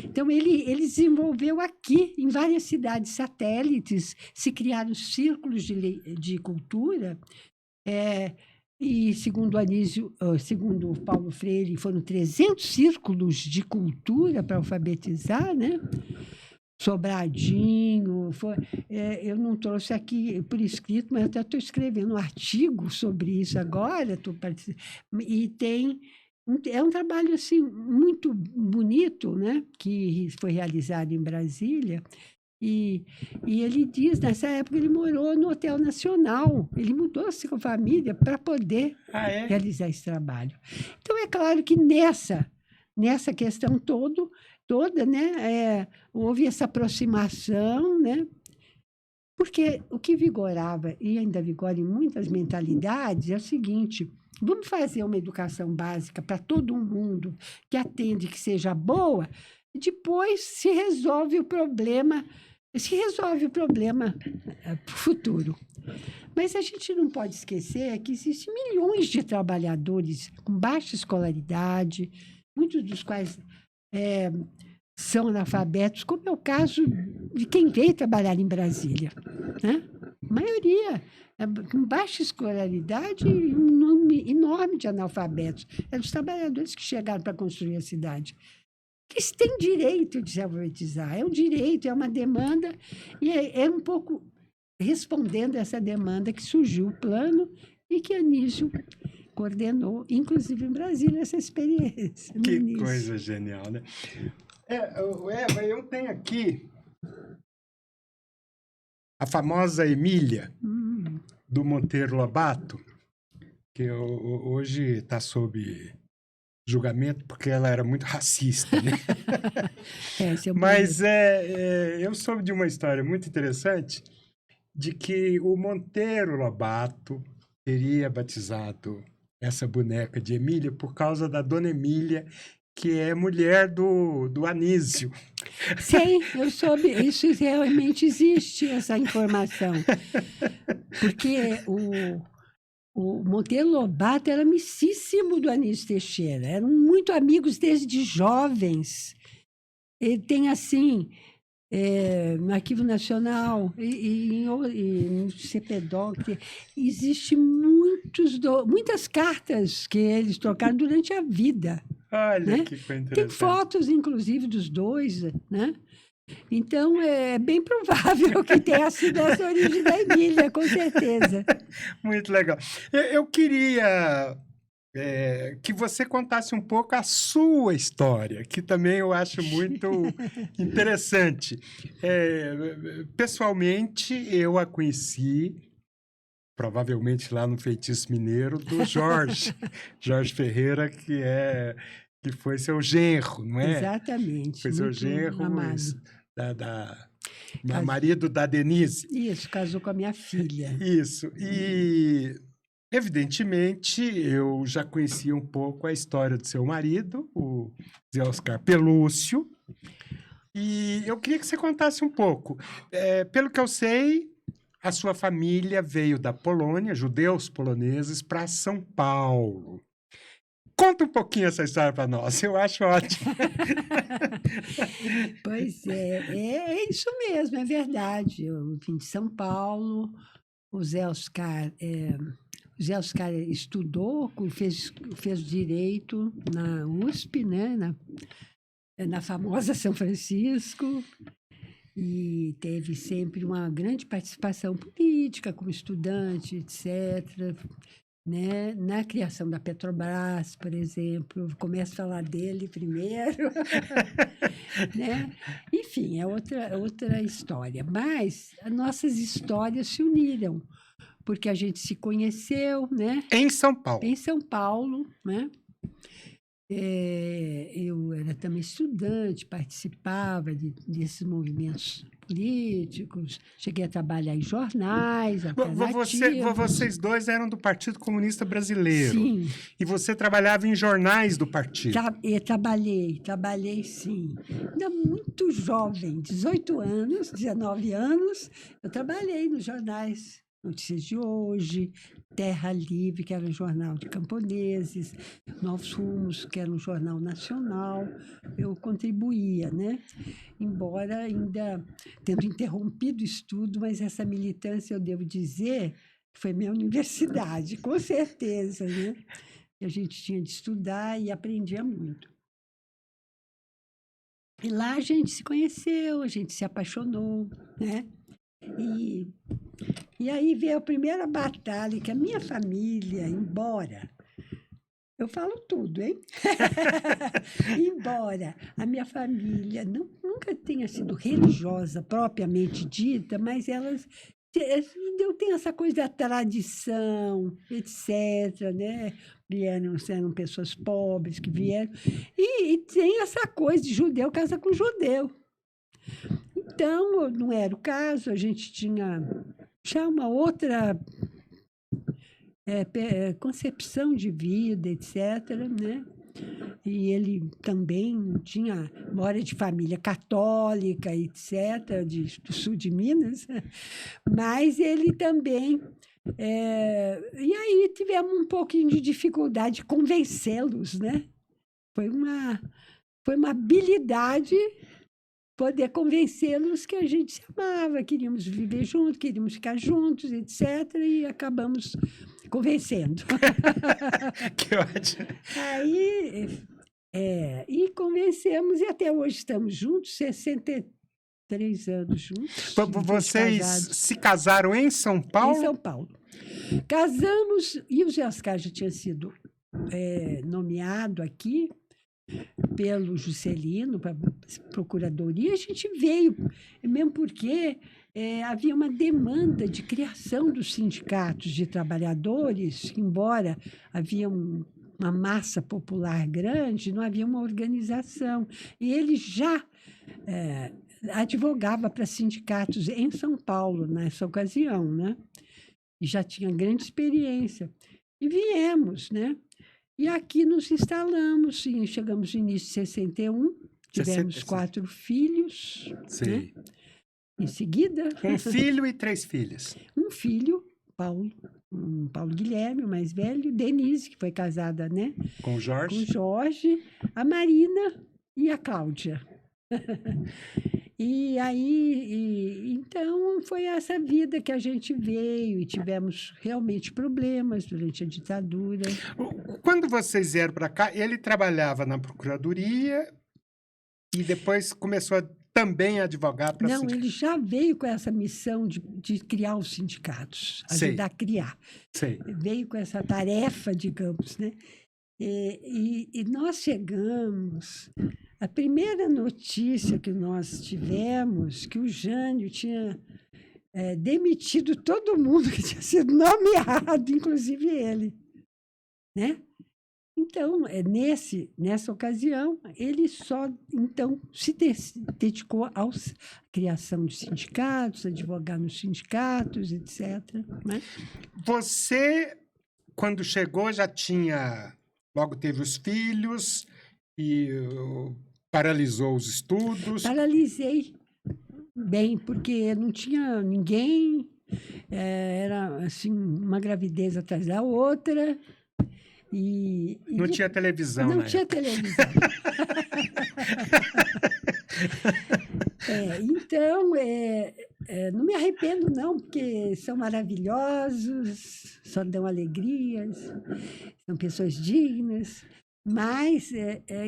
Então, ele desenvolveu aqui, em várias cidades satélites, se criaram círculos de cultura, e, segundo segundo Paulo Freire, foram 300 círculos de cultura para alfabetizar, né? Sobradinho, eu não trouxe aqui por escrito, mas até estou escrevendo um artigo sobre isso agora, e é um trabalho assim, muito bonito, né? Que foi realizado em Brasília. E ele diz, nessa época, ele morou no Hotel Nacional. Ele mudou-se com a família para poder realizar esse trabalho. Então, é claro que nessa questão toda, né, houve essa aproximação, né? Porque o que vigorava, e ainda vigora em muitas mentalidades, é o seguinte: vamos fazer uma educação básica para todo mundo, que atende, que seja boa, e depois se resolve o problema para o futuro. Mas a gente não pode esquecer que existem milhões de trabalhadores com baixa escolaridade, muitos dos quais são analfabetos, como é o caso de quem veio trabalhar em Brasília, né? A maioria com baixa escolaridade e um número enorme de analfabetos. Eram os trabalhadores que chegaram para construir a cidade. Eles têm direito de se alfabetizar, é um direito, é uma demanda, e é um pouco respondendo a essa demanda que surgiu o plano e que a Anísio coordenou, inclusive em Brasília, essa experiência. Que coisa genial, né? Eva, eu tenho aqui a famosa Emília, do Monteiro Lobato, que hoje está sob julgamento porque ela era muito racista, né? Mas eu soube de uma história muito interessante de que o Monteiro Lobato teria batizado essa boneca de Emília por causa da Dona Emília, que é mulher do Anísio. Sim, eu soube, isso realmente existe, essa informação. Porque o Monteiro Lobato era amicíssimo do Anísio Teixeira, eram muito amigos desde jovens. Ele tem, assim, no Arquivo Nacional e no CPDOC, existe muitas cartas que eles trocaram durante a vida. Olha, né? que coisa interessante. Tem fotos, inclusive, dos dois, né? Então, é bem provável que tenha sido essa origem da Emília, com certeza. Muito legal. Eu queria que você contasse um pouco a sua história, que também eu acho muito interessante. Pessoalmente, eu a conheci, provavelmente lá no Feitiço Mineiro, do Jorge Ferreira, que foi seu genro, não é? Exatamente. Foi seu genro, amado. Marido da Denise. Isso, casou com a minha filha. Isso. E, evidentemente, eu já conhecia um pouco a história do seu marido, o Zé Oscar Pelúcio, e eu queria que você contasse um pouco. Pelo que eu sei, a sua família veio da Polônia, judeus poloneses, para São Paulo. Conta um pouquinho essa história para nós, eu acho ótimo. Pois é isso mesmo, é verdade. Eu vim de São Paulo, o Zé Oscar estudou, fez direito na USP, né? Na famosa São Francisco, e teve sempre uma grande participação política como estudante, etc. né? Na criação da Petrobras, por exemplo, começo a falar dele primeiro, né? Enfim, é outra história. Mas as nossas histórias se uniram, porque a gente se conheceu, né? Em São Paulo. Em São Paulo, né? Eu era também estudante, participava desses movimentos políticos, cheguei a trabalhar em jornais alternativos. Vocês dois eram do Partido Comunista Brasileiro. Sim. E você trabalhava em jornais do partido. Trabalhei sim. Ainda muito jovem, 18 anos, 19 anos, eu trabalhei nos jornais. Notícias de Hoje, Terra Livre, que era um jornal de camponeses, Novos Rumos, que era um jornal nacional. Eu contribuía, né? Embora ainda tendo interrompido o estudo, mas essa militância, eu devo dizer, foi minha universidade, com certeza, né? A gente tinha de estudar e aprendia muito. E lá a gente se conheceu, a gente se apaixonou, né? E aí veio a primeira batalha que a minha família, embora... Eu falo tudo, hein? Embora a minha família nunca tenha sido religiosa propriamente dita, mas elas tem essa coisa da tradição, etc., né? Eram pessoas pobres que vieram. E tem essa coisa de judeu casa com judeu. Então, não era o caso, a gente tinha já uma outra concepção de vida, etc., né? E ele também tinha memória de família católica, etc., do sul de Minas, mas ele também... e aí tivemos um pouquinho de dificuldade de convencê-los, né? Foi uma habilidade poder convencê-los que a gente se amava, queríamos viver juntos, queríamos ficar juntos, etc., e acabamos convencendo. Que ótimo. Aí, e convencemos, e até hoje estamos juntos, 63 anos juntos. Vocês se casaram em São Paulo? Em São Paulo. Casamos, e o Zé Oscar já tinha sido nomeado aqui pelo Juscelino, para a Procuradoria, a gente veio, mesmo porque havia uma demanda de criação dos sindicatos de trabalhadores, embora havia uma massa popular grande, não havia uma organização. E ele já advogava para sindicatos em São Paulo, nessa ocasião, né? E já tinha grande experiência. E viemos, né? E aqui nos instalamos, e chegamos no início de 61, tivemos 4 filhos. Sim. Né? Em seguida... Um filho e 3 filhas. Um filho, Paulo Guilherme, o mais velho, Denise, que foi casada, né? Com o Jorge. Com o Jorge, a Marina e a Cláudia. E aí, então, foi essa vida que a gente veio e tivemos realmente problemas durante a ditadura. Quando vocês vieram para cá, ele trabalhava na Procuradoria e depois começou também a advogar para Não, ele já veio com essa missão de criar os sindicatos, ajudar a criar. Sei. Veio com essa tarefa, digamos, né? E nós chegamos... A primeira notícia que nós tivemos, que o Jânio tinha demitido todo mundo que tinha sido nomeado, inclusive ele, né? Então, nessa ocasião, ele só, então, se dedicou à criação de sindicatos, advogar nos sindicatos, etc., né? Você, quando chegou, já tinha... Logo teve os filhos e... paralisou os estudos? Paralisei bem, porque não tinha ninguém, era assim, uma gravidez atrás da outra. Não tinha televisão, não né? tinha televisão. Então, não me arrependo, não, porque são maravilhosos, só dão alegrias, são pessoas dignas. Mas,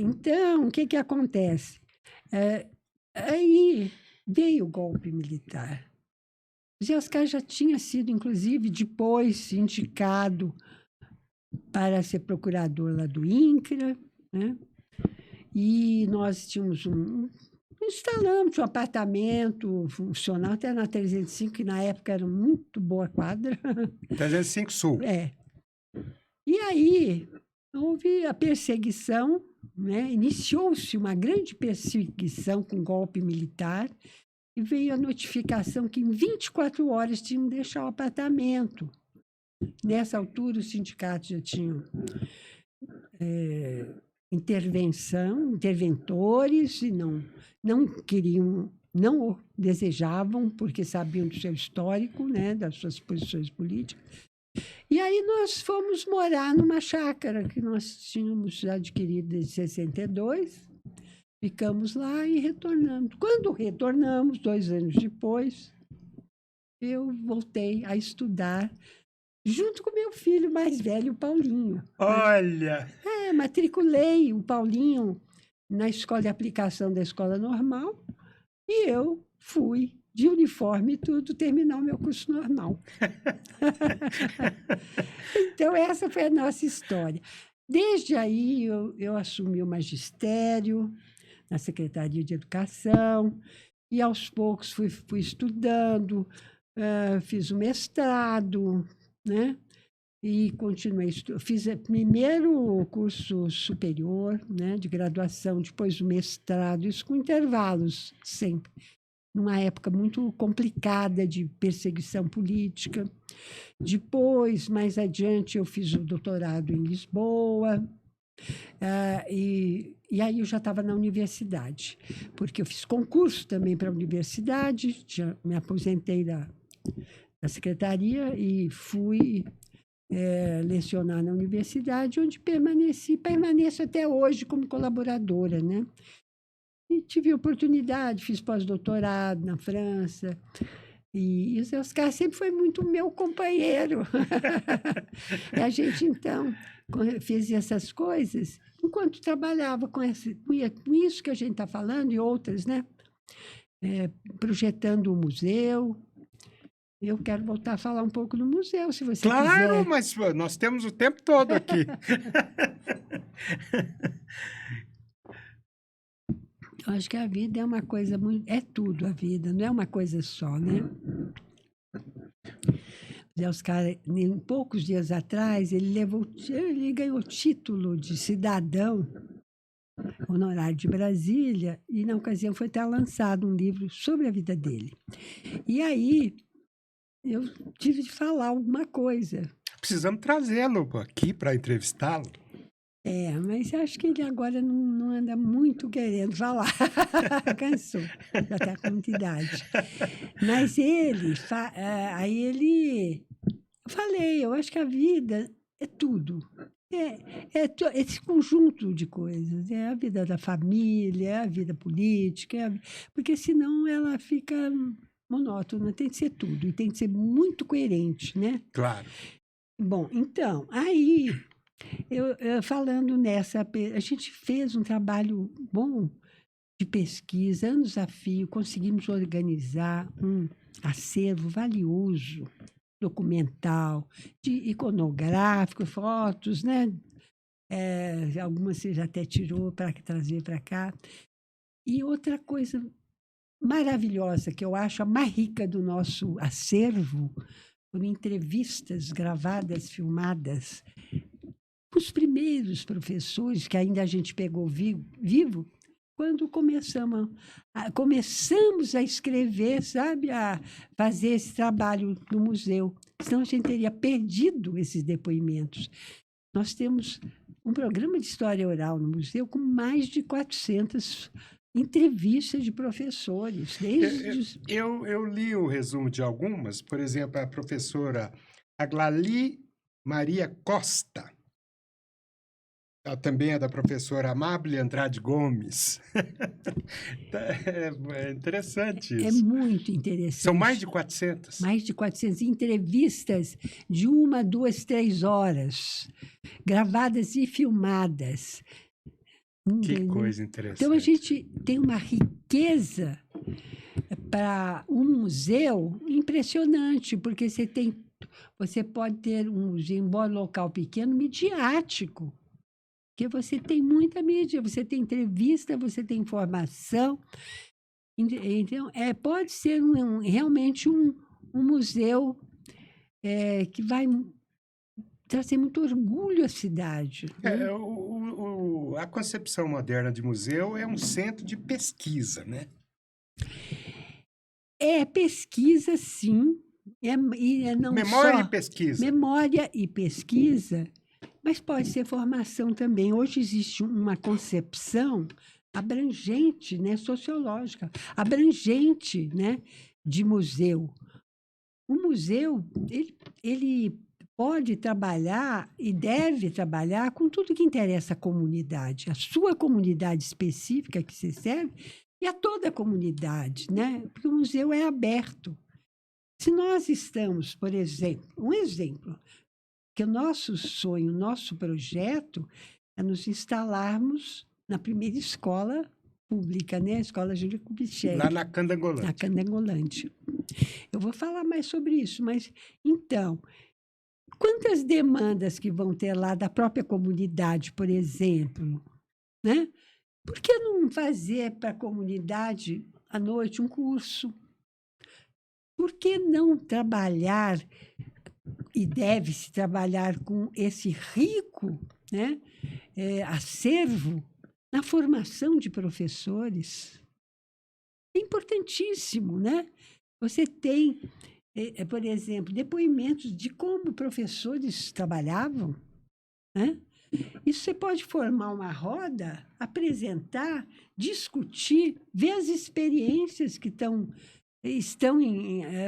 então, o que acontece? Aí veio o golpe militar. O Zé Oscar já tinha sido, inclusive, depois indicado para ser procurador lá do INCRA, né? E nós tínhamos instalamos um apartamento funcional, até na 305, que na época era muito boa quadra. 305 Sul. É. E aí houve a perseguição, né? Iniciou-se uma grande perseguição com golpe militar e veio a notificação que em 24 horas tinham que deixar o apartamento. Nessa altura, os sindicatos já tinham interventores e não queriam, não o desejavam, porque sabiam do seu histórico, né, das suas posições políticas. E aí nós fomos morar numa chácara que nós tínhamos adquirido em 62, ficamos lá e retornamos. Quando retornamos, 2 anos depois, eu voltei a estudar junto com meu filho mais velho, o Paulinho. Olha! Matriculei o Paulinho na escola de aplicação da escola normal e eu fui de uniforme e tudo terminar o meu curso normal. Então, essa foi a nossa história. Desde aí, eu assumi o magistério na Secretaria de Educação e, aos poucos, fui estudando, fiz o mestrado, né? E continuei estudando. Fiz primeiro curso superior, né, de graduação, depois o mestrado, isso com intervalos sempre, numa época muito complicada de perseguição política. Depois, mais adiante, eu fiz o doutorado em Lisboa, e aí eu já estava na universidade, porque eu fiz concurso também para a universidade, já me aposentei da secretaria e fui lecionar na universidade, onde permaneço até hoje como colaboradora, né? E tive oportunidade, fiz pós-doutorado na França, e o Zé Oscar sempre foi muito meu companheiro. E a gente, então, fez essas coisas enquanto trabalhava com isso que a gente está falando e outras, né? Projetando o museu. Eu quero voltar a falar um pouco do museu, se você quiser. Claro, mas nós temos o tempo todo aqui. Eu acho que a vida é uma coisa muito... É tudo a vida, não é uma coisa só, né? Zé Oscar, poucos dias atrás, ele ganhou o título de cidadão honorário de Brasília e, na ocasião, foi até lançado um livro sobre a vida dele. E aí... eu tive de falar alguma coisa. Precisamos trazê-lo aqui para entrevistá-lo. Mas acho que ele agora não anda muito querendo falar. Cansou, já está com muita idade. Mas aí ele... Eu falei, eu acho que a vida é tudo. Esse conjunto de coisas. É a vida da família, é a vida política, porque senão ela fica... monótona, tem que ser tudo, e tem que ser muito coerente, né? Claro. Bom, então, aí, eu falando nessa, a gente fez um trabalho bom de pesquisa, anos a fio, conseguimos organizar um acervo valioso, documental, de iconográfico, fotos, né? Algumas você já até tirou para trazer para cá. E outra coisa maravilhosa, que eu acho a mais rica do nosso acervo, foram entrevistas gravadas, filmadas, os primeiros professores, que ainda a gente pegou vivo, quando começamos a escrever, sabe, a fazer esse trabalho no museu. Senão a gente teria perdido esses depoimentos. Nós temos um programa de história oral no museu com mais de 400 entrevistas de professores. Eu li o resumo de algumas, por exemplo, a professora Aglali Maria Costa. Ela também é da professora Amábile Andrade Gomes. É interessante isso. É muito interessante. São mais de 400? Mais de 400 entrevistas de 1, 2, 3 horas, gravadas e filmadas. Que coisa interessante. Então, a gente tem uma riqueza para um museu impressionante, porque você tem Você pode ter um museu, embora local pequeno, midiático. Porque você tem muita mídia, você tem entrevista, você tem informação. Então, pode ser realmente um museu que vai trazer muito orgulho à cidade. Né? A concepção moderna de museu é um centro de pesquisa, né? É pesquisa, sim. Não Memória só e pesquisa. memória e pesquisa, mas pode ser formação também. Hoje existe uma concepção abrangente, né, sociológica, abrangente, né, de museu. O museu, ele pode trabalhar e deve trabalhar com tudo que interessa à comunidade, a sua comunidade específica que se serve e a toda a comunidade, né? Porque o museu é aberto. Se nós estamos, por exemplo, um exemplo, que o nosso sonho, o nosso projeto é nos instalarmos na primeira escola pública, né? A Escola Júlio Kubitschek. Lá na Candangolândia. Na Candangolândia. Eu vou falar mais sobre isso, mas, então, quantas demandas que vão ter lá da própria comunidade, por exemplo, né? Por que não fazer para a comunidade, à noite, um curso? Por que não trabalhar, e deve-se trabalhar com esse rico, né, acervo na formação de professores? É importantíssimo, né? Você tem, por exemplo, depoimentos de como professores trabalhavam, né? Isso você pode formar uma roda, apresentar, discutir, ver as experiências que estão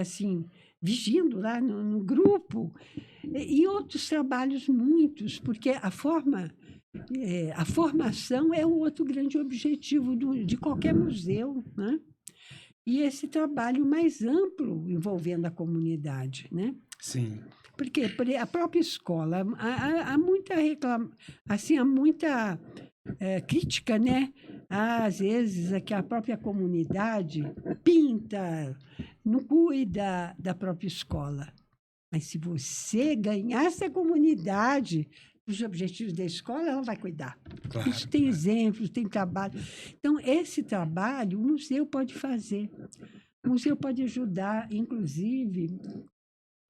assim, vigindo lá no grupo, e outros trabalhos muitos, porque a formação é o outro grande objetivo de qualquer museu, né? E esse trabalho mais amplo envolvendo a comunidade, né? Sim. Porque a própria escola, há muita assim, há muita crítica, né? Às vezes, que a própria comunidade pinta, não cuida da própria escola. Mas se você ganhar essa comunidade os objetivos da escola, ela vai cuidar. Claro, Isso tem exemplos, tem trabalho. Então, esse trabalho o museu pode fazer. O museu pode ajudar, inclusive,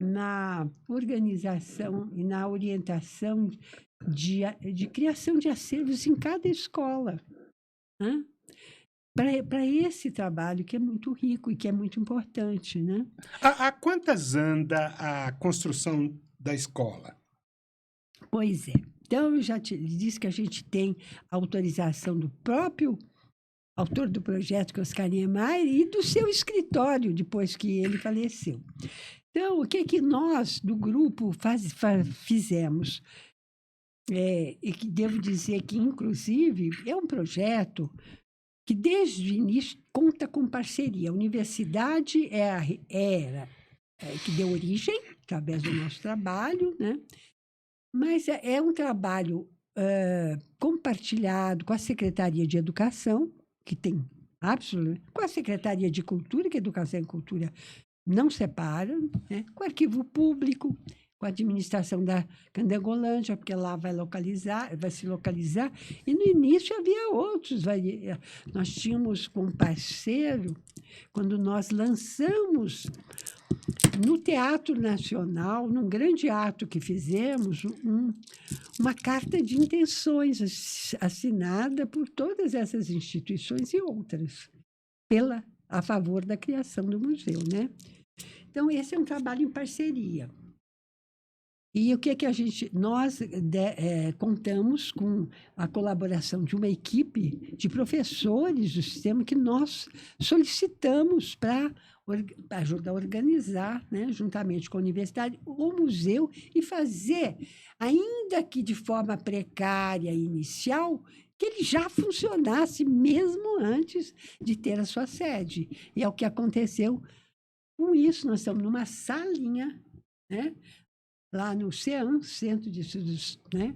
na organização e na orientação de criação de acervos em cada escola. Né? Para esse trabalho que é muito rico e que é muito importante. Né? Há quantas anda a construção da escola? Pois é. Então, eu já te disse que a gente tem a autorização do próprio autor do projeto, que é Oscar Niemeyer, e do seu escritório, depois que ele faleceu. Então, o que nós, do grupo, fizemos? E que devo dizer que, inclusive, é um projeto que, desde o início, conta com parceria. A universidade era que deu origem, através do nosso trabalho, né? Mas é um trabalho compartilhado com a Secretaria de Educação, que tem absolutamente, com a Secretaria de Cultura, que Educação e Cultura não separam, né? Com o Arquivo Público, com a administração da Candangolândia, porque lá vai se localizar. E no início havia outros. Nós tínhamos como parceiro, quando nós lançamos no Teatro Nacional, num grande ato que fizemos, uma carta de intenções assinada por todas essas instituições e outras, a favor da criação do museu, né? Então, esse é um trabalho em parceria. E o que nós contamos com a colaboração de uma equipe de professores do sistema que nós solicitamos para ajudar a organizar, né, juntamente com a universidade, o museu e fazer, ainda que de forma precária e inicial, que ele já funcionasse mesmo antes de ter a sua sede. E é o que aconteceu com isso. Nós estamos numa salinha, né, lá no CEAM, Centro de Estudos, né,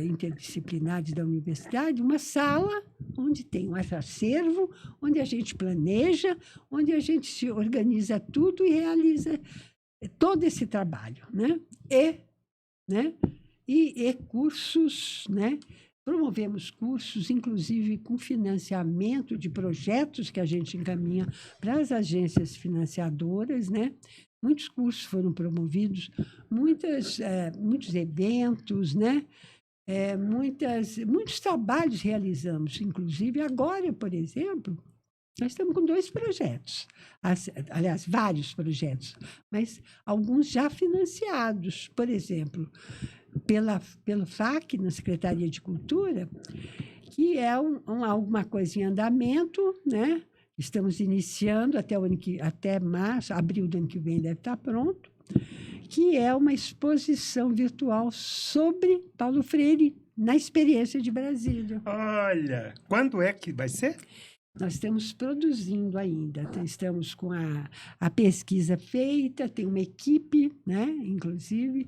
Interdisciplinares da Universidade, uma sala onde tem um acervo, onde a gente planeja, onde a gente se organiza tudo e realiza todo esse trabalho, né? Né? E cursos, né? Promovemos cursos, inclusive com financiamento de projetos que a gente encaminha para as agências financiadoras, né? Muitos cursos foram promovidos, muitos eventos, né? Muitos trabalhos realizamos, inclusive agora, por exemplo, nós estamos com 2 projetos, aliás, vários projetos, mas alguns já financiados, por exemplo, pelo FAC, na Secretaria de Cultura, que é alguma coisa em andamento, né? Estamos iniciando até março, abril do ano que vem deve estar pronto, que é uma exposição virtual sobre Paulo Freire na experiência de Brasília. Olha, quando é que vai ser? Nós estamos produzindo ainda, então, estamos com a pesquisa feita, tem uma equipe, né, inclusive,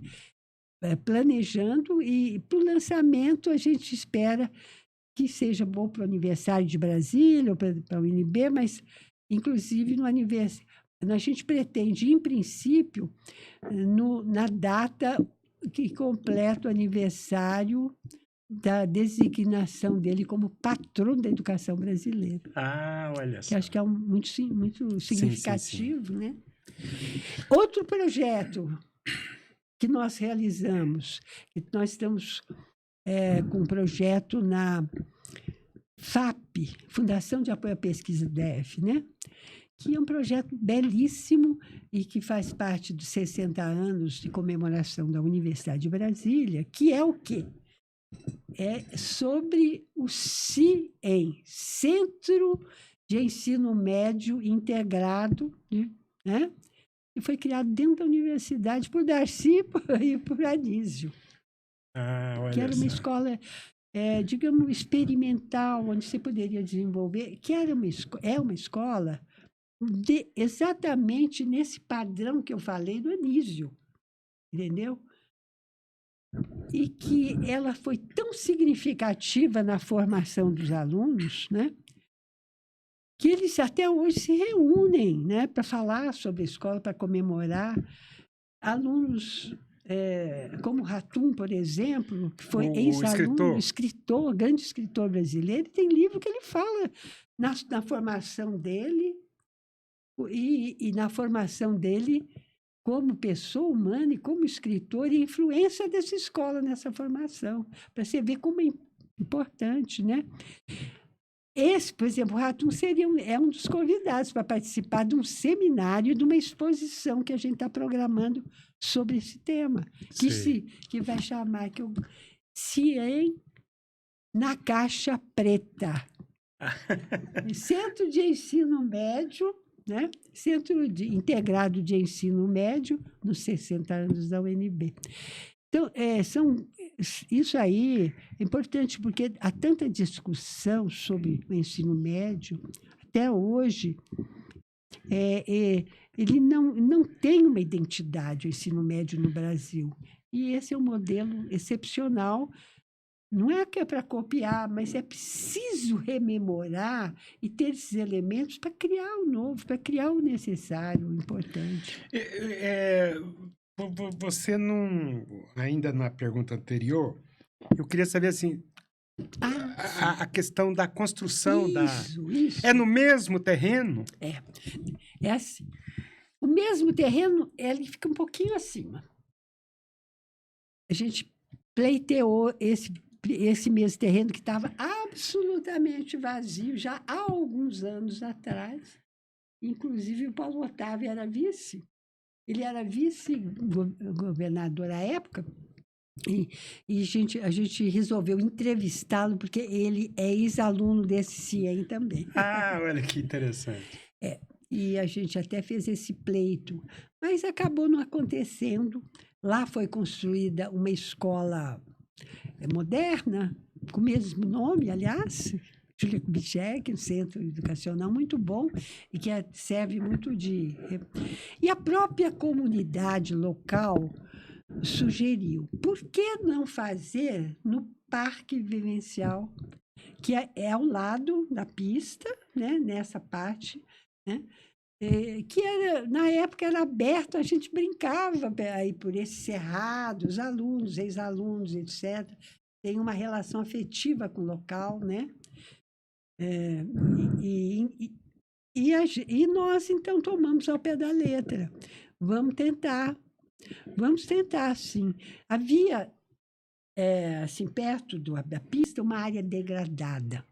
planejando, e para o lançamento a gente espera que seja bom para o aniversário de Brasília, ou para a UNB, mas, inclusive, no aniversário. A gente pretende, em princípio, na data que completa o aniversário da designação dele como patrono da educação brasileira. Ah, olha só. Que acho que é muito significativo, né? Outro projeto que nós realizamos, que nós estamos com um projeto na FAP, Fundação de Apoio à Pesquisa do DF, né? Que é um projeto belíssimo e que faz parte dos 60 anos de comemoração da Universidade de Brasília, que é o quê? É sobre o CIEM, Centro de Ensino Médio Integrado, né? E foi criado dentro da universidade por Darcy e por Anísio. Que era uma escola, digamos, experimental, onde você poderia desenvolver, que é uma escola exatamente nesse padrão que eu falei do Anísio, entendeu? E que ela foi tão significativa na formação dos alunos, né, que eles até hoje se reúnem, né, para falar sobre a escola, para comemorar. Alunos como Ratum, por exemplo, que foi ex-aluno, escritor, grande escritor brasileiro, tem livro que ele fala na formação dele e na formação dele como pessoa humana e como escritor, e a influência dessa escola nessa formação, para você ver como é importante, né? Esse, por exemplo, o Ratum é um dos convidados para participar de um seminário, de uma exposição que a gente está programando sobre esse tema, que vai chamar CIEM na Caixa Preta. Centro de Ensino Médio, né? Centro Integrado de Ensino Médio, nos 60 anos da UNB. Então, isso aí é importante, porque há tanta discussão sobre o ensino médio, até hoje, ele não tem uma identidade, o ensino médio no Brasil. E esse é um modelo excepcional. Não é que é para copiar, mas é preciso rememorar e ter esses elementos para criar o novo, para criar o necessário, o importante. Você não... Ainda na pergunta anterior, eu queria saber, assim, a questão da construção Isso. É no mesmo terreno? É assim. O mesmo terreno, ele fica um pouquinho acima. A gente pleiteou esse mesmo terreno que estava absolutamente vazio já há alguns anos atrás. Inclusive, o Paulo Otávio era vice. Ele era vice-governador à época, e a gente resolveu entrevistá-lo, porque ele é ex-aluno desse CIEM também. Ah, olha que interessante. E a gente até fez esse pleito, mas acabou não acontecendo. Lá foi construída uma escola moderna, com o mesmo nome, aliás, Júlia Kubitschek, um centro educacional muito bom e que serve muito de... E a própria comunidade local sugeriu, por que não fazer no Parque Vivencial, que é ao lado da pista, né, nessa parte, né? que era, na época era aberto, a gente brincava aí por esse cerrado, os alunos, ex-alunos, etc. Tem uma relação afetiva com o local, né? É, e nós, então, tomamos ao pé da letra. Vamos tentar, sim. Havia, assim, perto da pista, uma área degradada.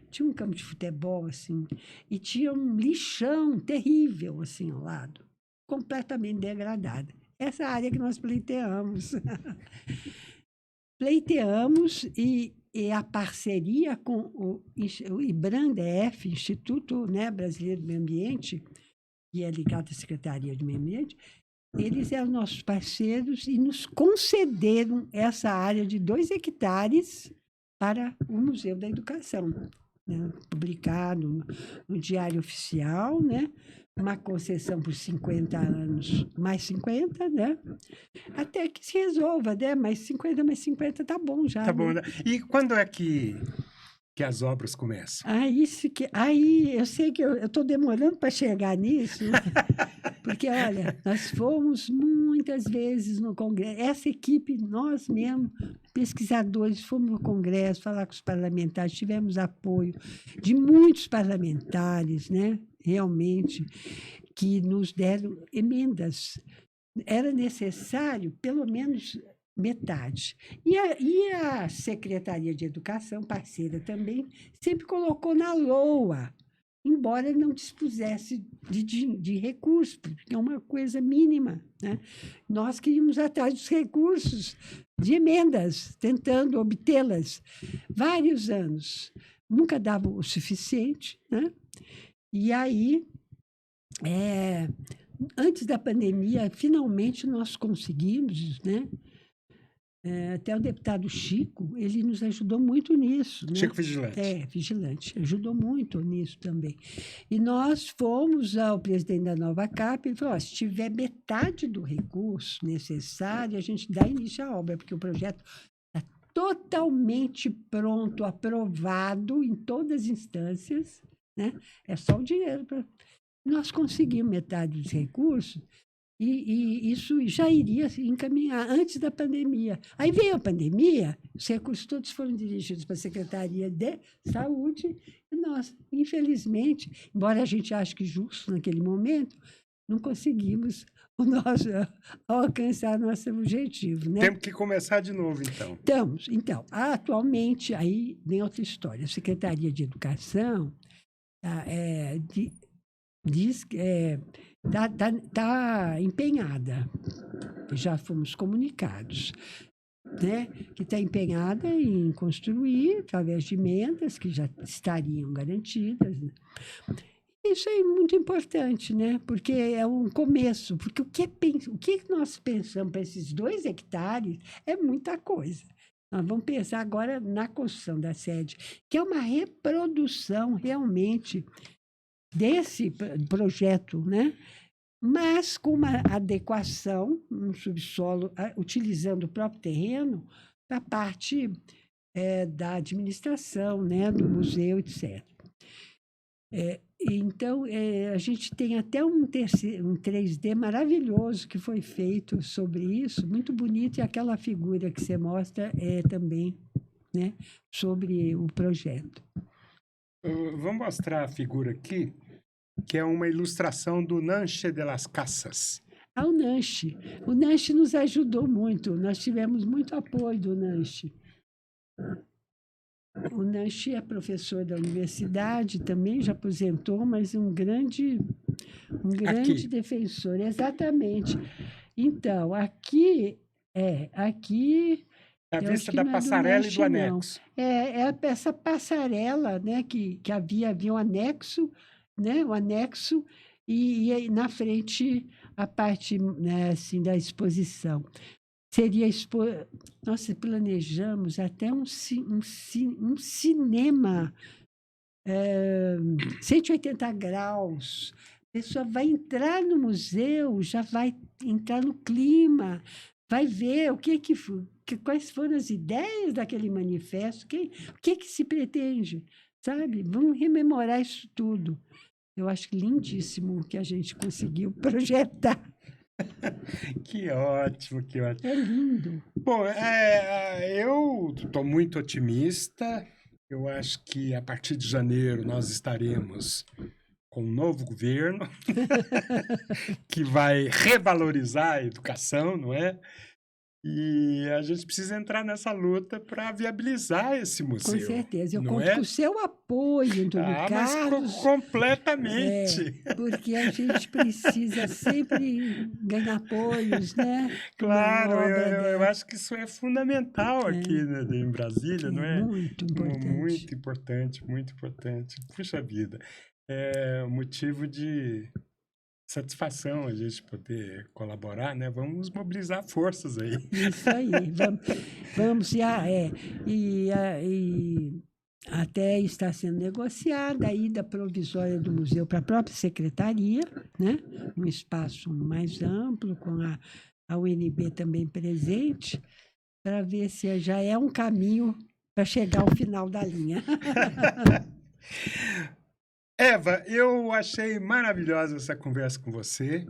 Tinha um campo de futebol, assim, e tinha um lixão terrível, assim, ao lado, completamente degradado. Essa área que nós pleiteamos. Pleiteamos e a parceria com o IBRANDEF, Instituto, né, Brasileiro do Meio Ambiente, que é ligado à Secretaria de Meio Ambiente, eles eram nossos parceiros e nos concederam essa área de 2 hectares para o Museu da Educação, né? Publicado no Diário Oficial, né? Uma concessão por 50 anos, mais 50, né? Até que se resolva, né? Mais 50 mais 50 tá bom já. Tá bom, né? né? E quando é que as obras começam? Aí eu sei que eu estou demorando para chegar nisso, porque, olha, nós fomos muitas vezes no Congresso, essa equipe, nós mesmos, pesquisadores, fomos no Congresso falar com os parlamentares, tivemos apoio de muitos parlamentares, né? Realmente, que nos deram emendas. Era necessário, pelo menos, metade. E a Secretaria de Educação, parceira também, sempre colocou na LOA, embora não dispusesse de recursos, porque é uma coisa mínima. Né? Nós queríamos atrás dos recursos, de emendas, tentando obtê-las vários anos. Nunca dava o suficiente. Né? E aí, antes da pandemia, finalmente nós conseguimos, né? Até o deputado Chico, ele nos ajudou muito nisso. Né? Chico Vigilante. Vigilante, ajudou muito nisso também. E nós fomos ao presidente da Nova Cap e ele falou, se tiver metade do recurso necessário, a gente dá início à obra, porque o projeto está totalmente pronto, aprovado em todas as instâncias, né? É só o dinheiro para... Nós conseguimos metade dos recursos e isso já iria se encaminhar antes da pandemia. Aí veio a pandemia, os recursos todos foram dirigidos para a Secretaria de Saúde e nós, infelizmente, embora a gente ache que justo naquele momento, não conseguimos alcançar nosso objetivo. Né? Temos que começar de novo, então. Então, atualmente, aí vem outra história. A Secretaria de Educação diz que está empenhada, já fomos comunicados, né, que está empenhada em construir através de emendas que já estariam garantidas. Né? Isso é muito importante, né? Porque é um começo, porque o que nós pensamos para esses 2 hectares é muita coisa. Nós vamos pensar agora na construção da sede, que é uma reprodução realmente desse projeto, né? Mas com uma adequação no subsolo, utilizando o próprio terreno, para a parte da administração, né? Do museu, etc. Então, a gente tem até um 3D maravilhoso que foi feito sobre isso, muito bonito, e aquela figura que você mostra também, né? Sobre o projeto. Vamos mostrar a figura aqui, que é uma ilustração do Nanche de las Casas. O Nanche nos ajudou muito, nós tivemos muito apoio do Nanche. O Nanche é professor da universidade, também já aposentou, mas um grande defensor, exatamente. Então, aqui a vista da passarela e do anexo. Essa passarela, né, que havia um anexo, né, o anexo, e na frente a parte, né, assim, da exposição. Seria nós planejamos até um cinema 180 graus. A pessoa vai entrar no museu, já vai entrar no clima, vai ver quais foram as ideias daquele manifesto, o que se pretende, sabe? Vamos rememorar isso tudo. Eu acho lindíssimo o que a gente conseguiu projetar. Que ótimo, que ótimo. É lindo. Bom, eu estou muito otimista. Eu acho que a partir de janeiro nós estaremos com um novo governo que vai revalorizar a educação, não é? E a gente precisa entrar nessa luta para viabilizar esse Com museu. certeza. Eu não conto é? com o seu apoio, Antônio Mas Carlos. completamente. Porque a gente precisa sempre ganhar apoios, né? Claro, Uma obra eu dessa. acho que isso é fundamental aqui, né, em Brasília, não é? Muito importante. Muito importante, muito importante. Puxa vida, é um motivo de satisfação a gente poder colaborar, né? Vamos mobilizar forças aí. Isso aí. Vamos e até está sendo negociada a ida provisória do museu para a própria secretaria, né? Um espaço mais amplo, com a UNB também presente, para ver se já é um caminho para chegar ao final da linha. Eva, eu achei maravilhosa essa conversa com você.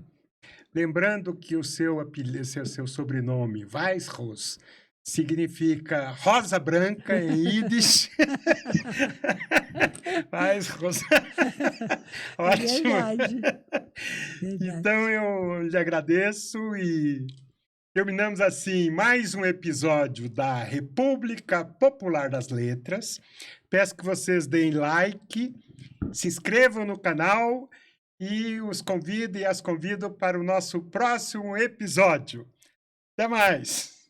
Lembrando que o seu apelido, seu sobrenome, Weishaus, significa rosa branca em Yiddish. Weishaus. Ótimo. Verdade. Então eu lhe agradeço e terminamos assim mais um episódio da República Popular das Letras. Peço que vocês deem like, se inscrevam no canal e os convido e as convido para o nosso próximo episódio. Até mais!